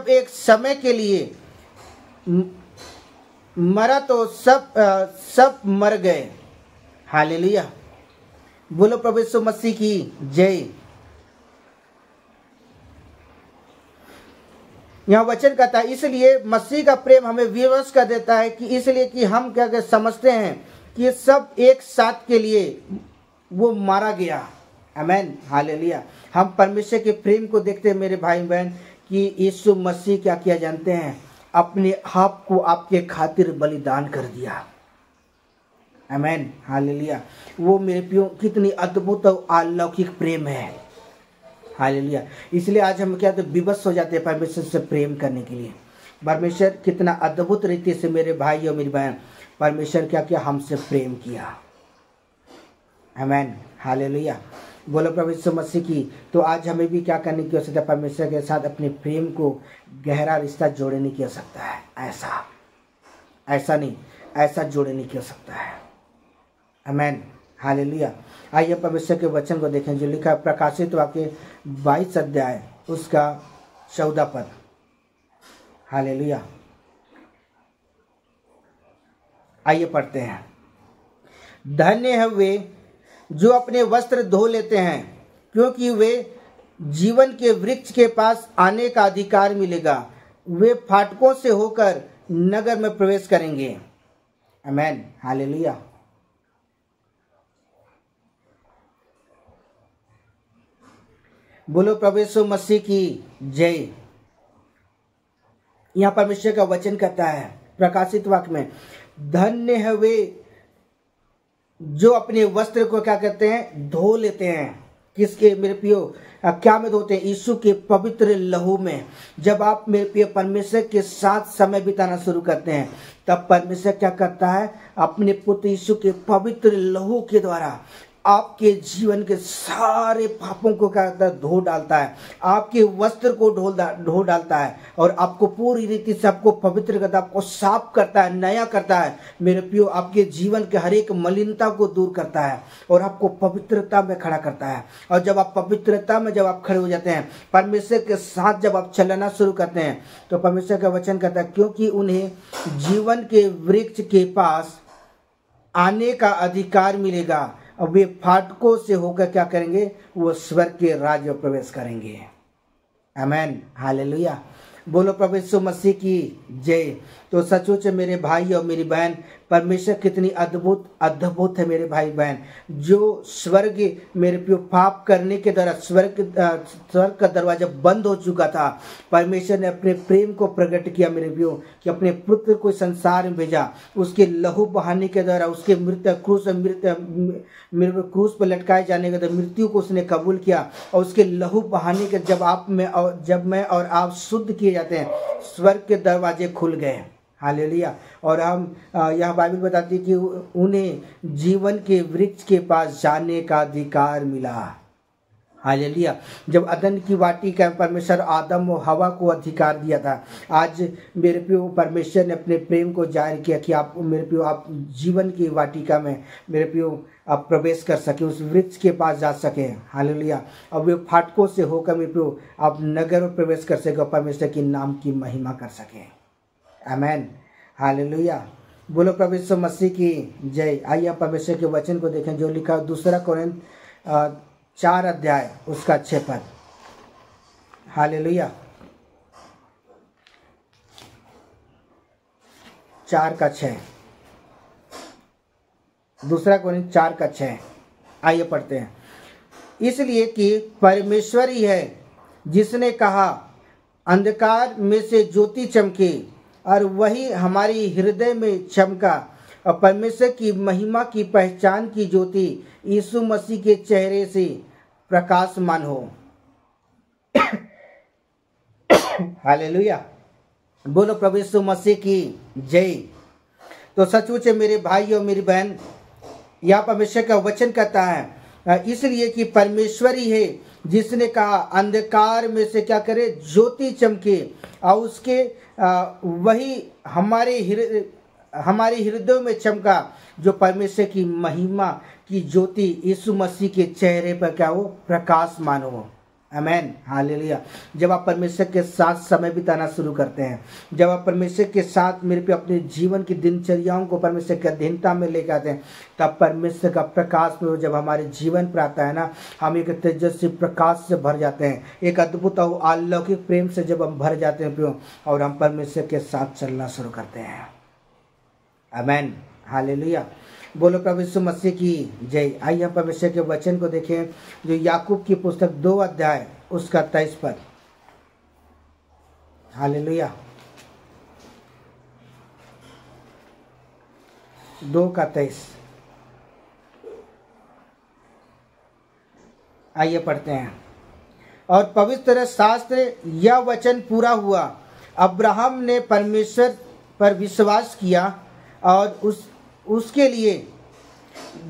एक समय के लिए मरा तो सब मर गए। हालेलुया। बोलो प्रभु यीशु मसीह की जय। यहाँ वचन कहता है इसलिए मसीह का प्रेम हमें विवश कर देता है कि इसलिए कि हम क्या समझते हैं कि सब एक साथ के लिए वो मारा गया। आमेन, हालेलुया। हम परमेश्वर के प्रेम को देखते हैं मेरे भाई बहन कि यीशु मसीह क्या किया जानते हैं, अपने आप को आपके खातिर बलिदान कर दिया। आमेन, हालेलुया। वो मेरे प्रियो कितनी अद्भुत और अलौकिक प्रेम है। हालेलुया। इसलिए आज हम क्या तो विवश हो जाते हैं परमेश्वर से प्रेम करने के लिए। परमेश्वर कितना अद्भुत रीति से मेरे भाई और मेरी बहन, परमेश्वर क्या किया, हमसे प्रेम किया। आमेन, हालेलुया। बोलो प्रभु यीशु मसीह की। तो आज हमें भी क्या करने की आवश्यकता है, परमेश्वर के साथ अपने प्रेम को गहरा रिश्ता जोड़ने की आवश्यकता है। ऐसा जोड़ने की आवश्यकता है। आमेन, हालेलुया। आइए परमेश्वर के वचन को देखें जो लिखा है प्रकाशित वाक्य 22 अध्याय उसका 14 पद। हालेलुया। आइए पढ़ते हैं। धन्य है वे जो अपने वस्त्र धो लेते हैं, क्योंकि वे जीवन के वृक्ष के पास आने का अधिकार मिलेगा। वे फाटकों से होकर नगर में प्रवेश करेंगे। आमेन, हालेलुया। बोलो प्रभु यीशु मसीह की जय। यहाँ परमेश्वर का वचन कहता है प्रकाशित वाक्य में, धन्य है वे जो अपने वस्त्र को क्या कहते हैं, धो लेते हैं। किसके मेरे प्रियो, क्या में धोते हैं? यीशु के पवित्र लहू में। जब आप मेरे प्रिय परमेश्वर के साथ समय बिताना शुरू करते हैं, तब परमेश्वर क्या करता है, अपने पुत्र यीशु के पवित्र लहू के द्वारा आपके जीवन के सारे पापों को क्या करता है, धो डालता है। आपके वस्त्र को धो डालता है और आपको पूरी रीति से आपको पवित्र करता है, आपको साफ करता है, नया करता है। मेरे प्रियो, आपके जीवन के हर एक मलिनता को दूर करता है और आपको पवित्रता में खड़ा करता है। और जब आप पवित्रता में जब आप खड़े हो जाते हैं, परमेश्वर के साथ जब आप चलना शुरू करते हैं, तो परमेश्वर का वचन कहता है, क्योंकि उन्हें जीवन के वृक्ष के पास आने का अधिकार मिलेगा। अब वे फाटकों से होकर क्या करेंगे, वो स्वर्ग के राज्य में प्रवेश करेंगे। आमेन, हालेलुया। बोलो प्रभु यीशु मसीह की जय। तो सचमुच मेरे भाई और मेरी बहन, परमेश्वर कितनी अद्भुत है मेरे भाई बहन, जो स्वर्ग मेरे प्रियो पाप करने के द्वारा स्वर्ग का दरवाजा बंद हो चुका था। परमेश्वर ने अपने प्रेम को प्रकट किया मेरे प्रियो, कि अपने पुत्र को संसार में भेजा। उसके लहू बहाने के द्वारा, उसके क्रूस पर लटकाए जाने के द्वारा मृत्यु को उसने कबूल किया। और उसके लहू बहाने के जब मैं और आप शुद्ध किए जाते हैं, स्वर्ग के दरवाजे खुल गए। हालेलुया। और हम यह बाइबल बताती है कि उन्हें जीवन के वृक्ष के पास जाने का अधिकार मिला। हालेलुया। जब अदन की वाटी का परमेश्वर आदम और हवा को अधिकार दिया था, आज मेरे प्रियो परमेश्वर ने अपने प्रेम को जाहिर किया कि आप मेरे प्रियो, आप जीवन की वाटिका में मेरे प्रियो आप प्रवेश कर सके, उस वृक्ष के पास जा सके। हालेलुया। अब वे फाटकों से होकर मेरे प्रियो आप नगर में प्रवेश कर सके और परमेश्वर के नाम की महिमा कर सके। आमेन, हालेलुया। बोलो प्रभु यीशु मसीह की जय। आइए परमेश्वर के वचन को देखें जो लिखा 2 कोरिन्थ 4 अध्याय उसका 6 पद। हालेलुया। 4 का 6, 2 कोरिन्थ 4 का 6। आइए पढ़ते हैं। इसलिए कि परमेश्वर ही है जिसने कहा, अंधकार में से ज्योति चमके, और वही हमारी हृदय में चमका। और परमेश्वर की महिमा की पहचान की ज्योति यीशु मसीह के चेहरे से प्रकाशमान हो। हालेलुया। बोलो प्रभु यीशु मसीह की जय। तो सचमुच मेरे भाई और मेरी बहन, यह परमेश्वर का वचन कहता है, इसलिए कि परमेश्वर ही है जिसने कहा, अंधकार में से क्या करे, ज्योति चमके, और उसके वही हमारे हृदयों में चमका, जो परमेश्वर की महिमा की ज्योति यीशु मसीह के चेहरे पर क्या हो, प्रकाशमान हो। आमेन, हालेलुया। जब आप परमेश्वर के साथ समय बिताना शुरू करते हैं, जब आप परमेश्वर के साथ मेरे पे अपने जीवन की दिनचर्याओं को परमेश्वर की अधीनता में लेकर आते हैं, तब परमेश्वर का प्रकाश में जब हमारे जीवन पर आता है ना, हम एक तेजस्वी प्रकाश से भर जाते हैं, एक अद्भुत और अलौकिक प्रेम से जब हम भर जाते हैं प्रियो, और हम परमेश्वर के साथ चलना शुरू करते हैं। आमेन, हालेलुया। बोलो प्रभु यीशु मसीह की जय। आइए हम परमेश्वर के वचन को देखें जो याकूब की पुस्तक 2 अध्याय उसका 23 पद। हालेलुया। 2 का 23। आइए पढ़ते हैं। और पवित्र शास्त्र यह वचन पूरा हुआ, अब्राहम ने परमेश्वर पर विश्वास किया और उसके लिए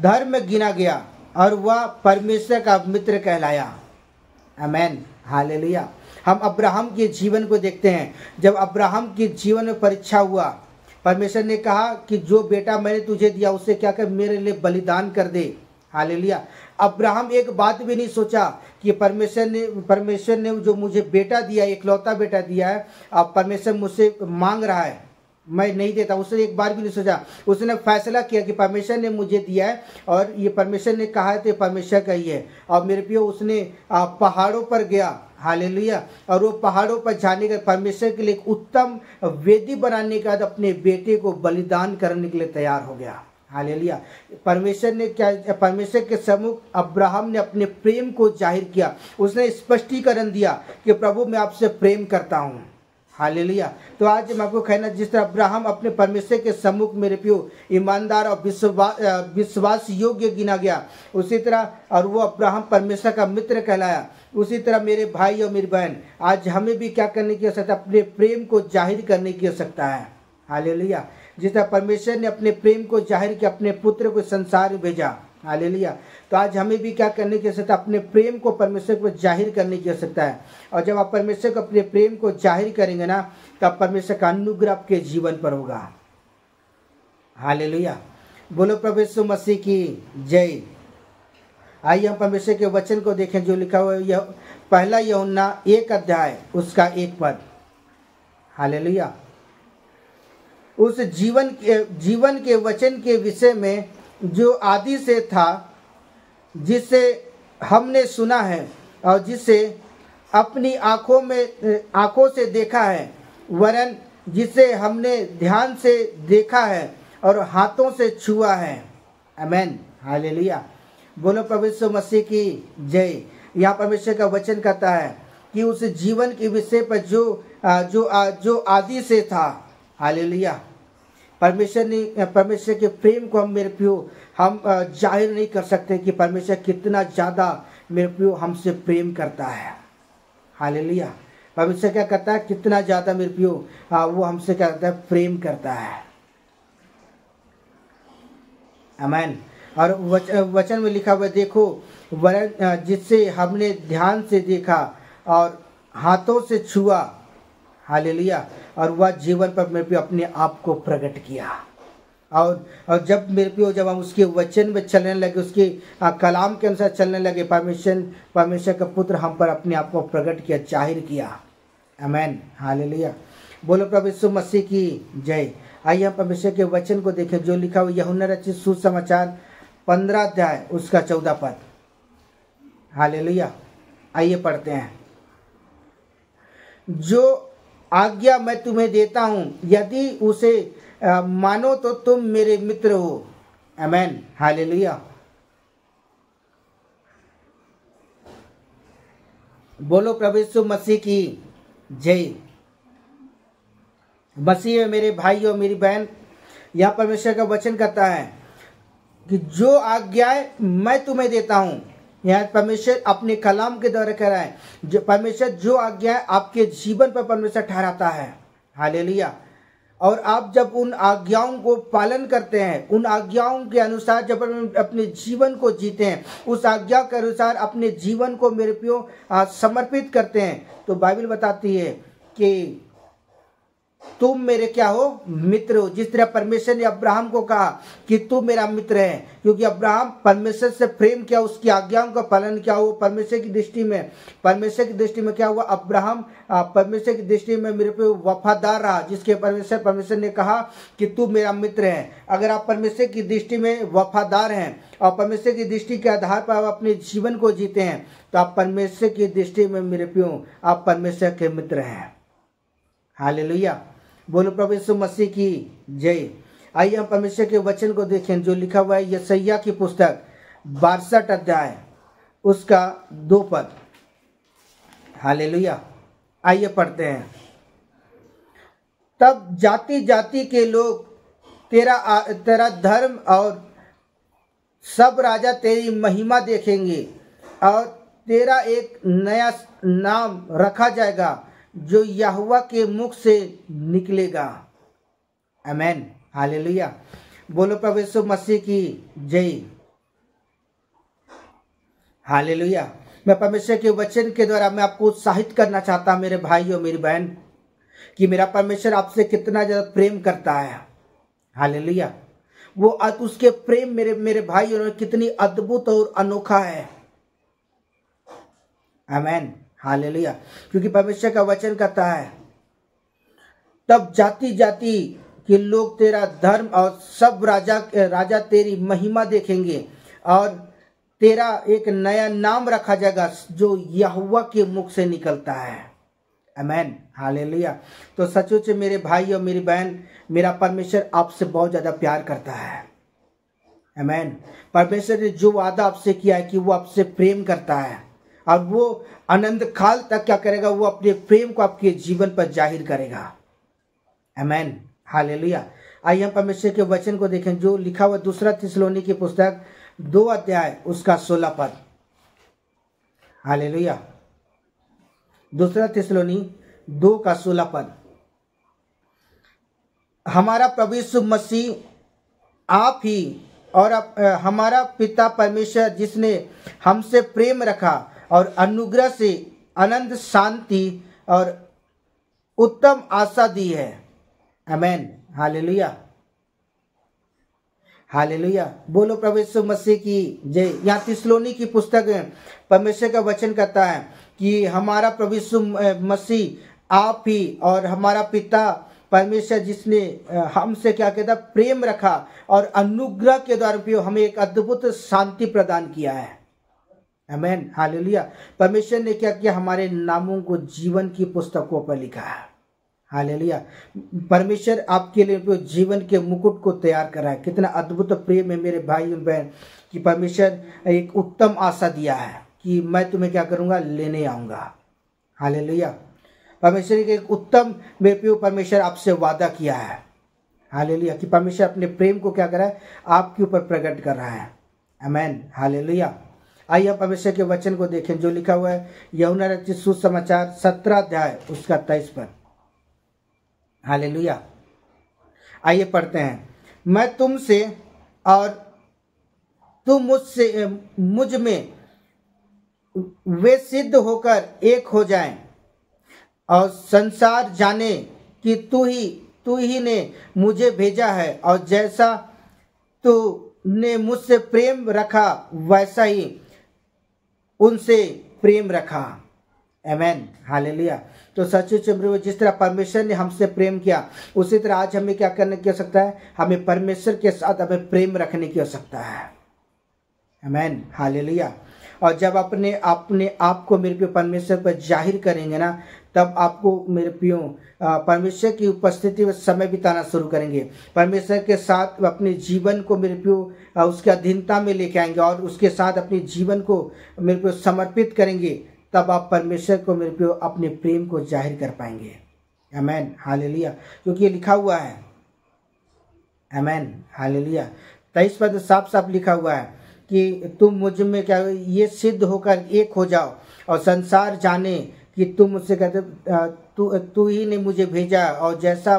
धर्म गिना गया और वह परमेश्वर का मित्र कहलाया। आमेन, हालेलुया। हम अब्राहम के जीवन को देखते हैं। जब अब्राहम के जीवन में परीक्षा हुआ, परमेश्वर ने कहा कि जो बेटा मैंने तुझे दिया उसे क्या कर मेरे लिए बलिदान कर दे। हालेलुया। अब्राहम एक बात भी नहीं सोचा कि परमेश्वर ने जो मुझे बेटा दिया, इकलौता बेटा दिया है, अब परमेश्वर मुझसे मांग रहा है, मैं नहीं देता। उसने एक बार भी नहीं सोचा। उसने फैसला किया कि परमेश्वर ने मुझे दिया है और ये परमेश्वर ने कहा है तो परमेश्वर का ही है। और मेरे प्रियो, उसने पहाड़ों पर गया। हालेलुया। और वो पहाड़ों पर जाने का परमेश्वर के लिए एक उत्तम वेदी बनाने के बाद अपने बेटे को बलिदान करने के लिए तैयार हो गया। हालेलुया। परमेश्वर के सम्मुख अब्राहम ने अपने प्रेम को जाहिर किया। उसने स्पष्टीकरण दिया कि प्रभु मैं आपसे प्रेम करता हूँ। हालेलुया। तो आज मैं आपको कहना, जिस तरह अब्राहम अपने परमेश्वर के सम्मुख मेरे प्रियो ईमानदार और विश्वास योग्य गिना गया, उसी तरह और वो अब्राहम परमेश्वर का मित्र कहलाया, उसी तरह मेरे भाई और मेरी बहन, आज हमें भी क्या करने की आवश्यकता, अपने प्रेम को जाहिर करने की आवश्यकता है। हालेलुया। जिस तरह परमेश्वर ने अपने प्रेम को जाहिर किया, अपने पुत्र को संसार में भेजा। हालेलुया। तो आज हमें भी क्या करने की आवश्यकता, अपने प्रेम को परमेश्वर को जाहिर करने की आवश्यकता है। और जब आप परमेश्वर को अपने प्रेम को जाहिर करेंगे ना, तब परमेश्वर का अनुग्रह आपके जीवन पर होगा। हालेलुया। बोलो प्रभु यीशु मसीह की जय। आइए हम परमेश्वर के वचन को देखें जो लिखा हुआ है, पहला यूहन्ना 1 अध्याय उसका 1 पद। हालेलुया। उस जीवन के वचन के विषय में जो आदि से था, जिसे हमने सुना है और जिसे अपनी आंखों से देखा है, वरन जिसे हमने ध्यान से देखा है और हाथों से छुआ है। आमेन, हालेलुया। बोलो प्रभु यीशु मसीह की जय। यहाँ परमेश्वर का वचन कहता है कि उस जीवन के विषय पर जो आदि से था। हालेलुया। परमेश्वर के प्रेम को हम मेरे प्रियो हम जाहिर नहीं कर सकते कि परमेश्वर कितना ज़्यादा मेरे प्रियो हमसे प्रेम करता है। हालेलुया। परमेश्वर क्या करता है, कितना ज़्यादा मेरे प्रियो वो हमसे क्या करता है, प्रेम करता है। आमीन। और वचन में लिखा हुआ, देखो वरन जिससे हमने ध्यान से देखा और हाथों से छुआ। हालेलुया। और वह जीवन पर मेरे प्रियो अपने आप को प्रकट किया। और जब मेरे प्रियो जब हम उसके वचन में चलने लगे, उसके कलाम के अनुसार चलने लगे, परमेश्वर का पुत्र हम पर अपने आप को प्रकट किया, जाहिर किया। आमीन, हालेलुया। बोलो प्रभु यीशु मसीह की जय। आइए हम परमेश्वर के वचन को देखें जो लिखा हुआ यूहन्ना रचित सुसमाचार 15 अध्याय उसका 14 पद। हालेलुया। आइए पढ़ते हैं। जो आज्ञा मैं तुम्हें देता हूं, यदि उसे मानो तो तुम मेरे मित्र हो। आमीन, हालेलुया। बोलो प्रभु यीशु मसीह की जय। मसीह में मेरे भाई और मेरी बहन, यह परमेश्वर का वचन कहता है कि जो आज्ञाएं मैं तुम्हें देता हूं, यहाँ परमेश्वर अपने कलाम के द्वारा कह रहा है, जो परमेश्वर जो आज्ञाएं आपके जीवन पर परमेश्वर ठहराता है। हालेलुया। और आप जब उन आज्ञाओं को पालन करते हैं, उन आज्ञाओं के अनुसार जब अपने जीवन को जीते हैं, उस आज्ञा के अनुसार अपने जीवन को मेरे प्रियो समर्पित करते हैं, तो बाइबल बताती है कि तुम मेरे क्या हो, मित्र हो। जिस तरह परमेश्वर ने अब्राहम को कहा कि तू मेरा मित्र है, क्योंकि अब्राहम परमेश्वर से प्रेम किया, उसकी आज्ञाओं का पालन किया। वो परमेश्वर की दृष्टि में क्या हुआ, अब्राहम परमेश्वर की दृष्टि में मेरे पे वफादार रहा, जिसके परमेश्वर ने कहा कि तू मेरा मित्र है। अगर आप परमेश्वर की दृष्टि में वफादार हैं और परमेश्वर की दृष्टि के आधार पर आप अपने जीवन को जीते हैं, तो आप परमेश्वर की दृष्टि में मेरे प्रियो आप परमेश्वर के मित्र हैं। हालेलुया। बोलो प्रभु यीशु मसीह की जय। आइए हम परमेश्वर के वचन को देखें जो लिखा हुआ है यशायाह की पुस्तक 62 अध्याय उसका 2 पद। हालेलुया। आइए पढ़ते हैं। तब जाति जाति के लोग तेरा धर्म और सब राजा तेरी महिमा देखेंगे और तेरा एक नया नाम रखा जाएगा जो यहोवा के मुख से निकलेगा। आमीन। हालेलुया। बोलो प्रभु यीशु मसीह की जय। हालेलुया। मैं परमेश्वर के वचन के द्वारा मैं आपको उत्साहित करना चाहता मेरे भाई और मेरी बहन कि मेरा परमेश्वर आपसे कितना ज़्यादा प्रेम करता है। हालेलुया। वो उसके प्रेम मेरे भाई और कितनी अद्भुत और अनोखा है। आमीन। हालेलुया। क्योंकि परमेश्वर का वचन कहता है तब जाति जाति के लोग तेरा धर्म और सब राजा तेरी महिमा देखेंगे और तेरा एक नया नाम रखा जाएगा जो यहोवा के मुख से निकलता है। आमीन। हालेलुया। तो सचमुच मेरे भाई और मेरी बहन मेरा परमेश्वर आपसे बहुत ज़्यादा प्यार करता है। आमीन। परमेश्वर ने जो वादा आपसे किया है कि वो आपसे प्रेम करता है और वो अनंत काल तक क्या करेगा, वो अपने प्रेम को आपके जीवन पर जाहिर करेगा। आमीन। हालेलुया। आइए हम परमेश्वर के वचन को देखें जो लिखा हुआ दूसरा थिस्सलुनी की पुस्तक 2 अध्याय उसका 16 पद। हालेलुया। दूसरा थिस्सलुनी 2 का 16 पद। हमारा प्रभु यीशु मसीह आप ही और हमारा पिता परमेश्वर जिसने हमसे प्रेम रखा और अनुग्रह से अनंत शांति और उत्तम आशा दी है। आमीन। हालेलुया। हालेलुया। बोलो प्रभु यीशु मसीह की जय। यहाँ थिस्सलुनी की पुस्तक परमेश्वर का वचन कहता है कि हमारा प्रभु यीशु मसीह आप ही और हमारा पिता परमेश्वर जिसने हमसे क्या कहता प्रेम रखा और अनुग्रह के द्वारा भी हमें एक अद्भुत शांति प्रदान किया है। आमीन। हालेलुया। परमेश्वर ने क्या किया, हमारे नामों को जीवन की पुस्तकों पर लिखा है। हालेलुया। परमेश्वर आपके लिए जीवन के मुकुट को तैयार कर रहा है। कितना अद्भुत प्रेम है मेरे भाई और बहन कि परमेश्वर एक उत्तम आशा दिया है कि मैं तुम्हें क्या करूँगा, लेने आऊँगा। हालेलुया। परमेश्वर के एक उत्तम मेरे प्रिय परमेश्वर आपसे वादा किया है। हालेलुया। कि परमेश्वर अपने प्रेम को क्या कर रहा है, आपके ऊपर प्रकट कर रहा है। आमीन। हालेलुया। आइए हम परमेश्वर के वचन को देखें जो लिखा हुआ है यूहन्ना रचित सुसमाचार 17 अध्याय उसका 23 पद। हालेलुया। आइए पढ़ते हैं। मैं तुमसे और तुम मुझसे मुझ में वे सिद्ध होकर एक हो जाएं और संसार जाने कि तू ही ने मुझे भेजा है और जैसा तूने मुझसे प्रेम रखा वैसा ही उनसे प्रेम रखा। आमीन। हालेलुया। तो सचमुच जिस तरह परमेश्वर ने हमसे प्रेम किया उसी तरह आज हमें क्या करने की आवश्यकता है, हमें परमेश्वर के साथ हमें प्रेम रखने की आवश्यकता है। आमीन। हालेलुया। और जब अपने आप को मेरे प्रिय परमेश्वर पर जाहिर करेंगे ना, तब आपको मेरे प्रियो परमेश्वर की उपस्थिति में समय बिताना शुरू करेंगे। परमेश्वर के साथ अपने जीवन को मेरे प्रियो उसके अधीनता में लेके आएंगे और उसके साथ अपने जीवन को मेरे प्रियो समर्पित करेंगे। तब आप परमेश्वर को मेरे प्रियो अपने प्रेम को जाहिर कर पाएंगे। आमीन। हालेलुया। क्योंकि ये लिखा हुआ है। आमीन। हालेलुया। 23 पद साफ साफ लिखा हुआ है कि तुम मुझ में क्या ये सिद्ध होकर एक हो जाओ और संसार जाने कि तुम मुझसे कहते तू ही ने मुझे भेजा और जैसा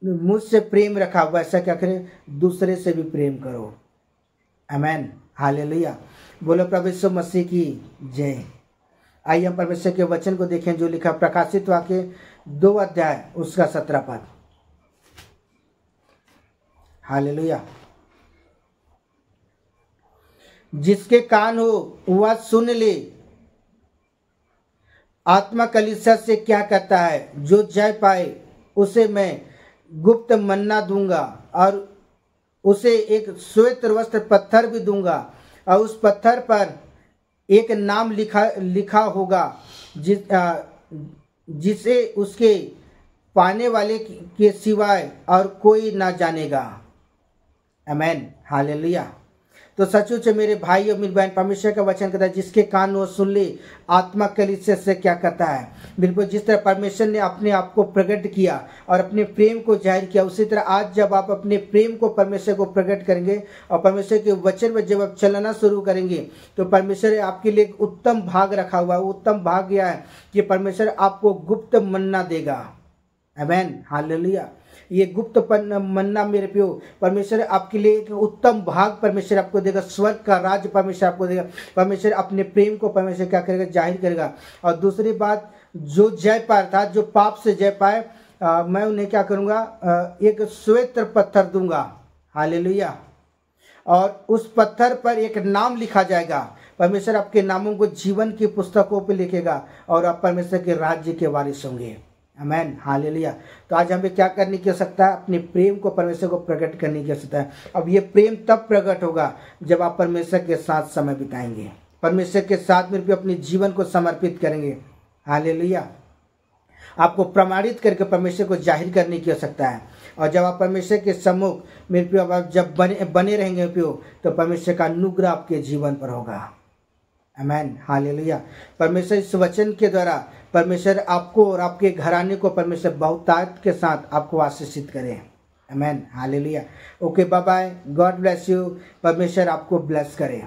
मुझसे प्रेम रखा वैसा क्या करें, दूसरे से भी प्रेम करो। आमीन। हालेलुया। बोलो प्रभु यीशु मसीह की जय। आइए हम परमेश्वर के वचन को देखें जो लिखा प्रकाशित वाक्य 2 अध्याय उसका 17 पद। हालेलुया। जिसके कान हो वह सुन ले आत्मा कलीसिया से क्या कहता है। जो जय पाए उसे मैं गुप्त मन्ना दूंगा और उसे एक श्वेत वस्त्र पत्थर भी दूंगा और उस पत्थर पर एक नाम लिखा होगा जिसे उसके पाने वाले के सिवाय और कोई ना जानेगा। आमेन, हालेलुया। तो सचमुच मेरे भाई और मेरी बहन, परमेश्वर का वचन कहता है जिसके कान वो सुन ले आत्मा कलीसिया से क्या करता है। बिल्कुल जिस तरह परमेश्वर ने अपने आप को प्रकट किया और अपने प्रेम को जाहिर किया, उसी तरह आज जब आप अपने प्रेम को परमेश्वर को प्रकट करेंगे और परमेश्वर के वचन में जब आप चलना शुरू करेंगे तो परमेश्वर आपके लिए एक उत्तम भाग रखा हुआ है। उत्तम भाग यह है कि परमेश्वर आपको गुप्त मन्ना देगा। आमेन, हालेलुया। ये गुप्त मन्ना मेरे प्रियो, परमेश्वर आपके लिए एक उत्तम भाग परमेश्वर आपको देगा। स्वर्ग का राज्य परमेश्वर आपको देगा। परमेश्वर अपने प्रेम को परमेश्वर क्या करेगा, जाहिर करेगा। और दूसरी बात, जो जय पाए था, जो पाप से जय पाए, मैं उन्हें क्या करूंगा, एक श्वेत पत्थर दूंगा। हालेलुया। और उस पत्थर पर एक नाम लिखा जाएगा। परमेश्वर आपके नामों को जीवन की पुस्तकों पर लिखेगा और आप परमेश्वर के राज्य के वारिस होंगे। आमेन, हालेलुया। तो आज हमें क्या करने की आवश्यकता है, अपने प्रेम को परमेश्वर को प्रकट करने की आवश्यकता है। अब ये प्रेम तब प्रकट होगा जब आप परमेश्वर के साथ समय बिताएंगे, परमेश्वर के साथ में भी अपने जीवन को समर्पित करेंगे। हालेलुया। आपको प्रमाणित करके परमेश्वर को जाहिर करने की आवश्यकता है। और जब आप परमेश्वर के सम्मुख मेरे प्रियो आप जब बने रहेंगे प्रियो, तो परमेश्वर का अनुग्रह आपके जीवन पर होगा। आमेन, हालेलुया। परमेश्वर इस वचन के द्वारा परमेश्वर आपको और आपके घराने को परमेश्वर बहुतायत के साथ आपको आशीषित करें। Amen, hallelujah. Okay, bye bye, God bless you. परमेश्वर आपको ब्लेस करे।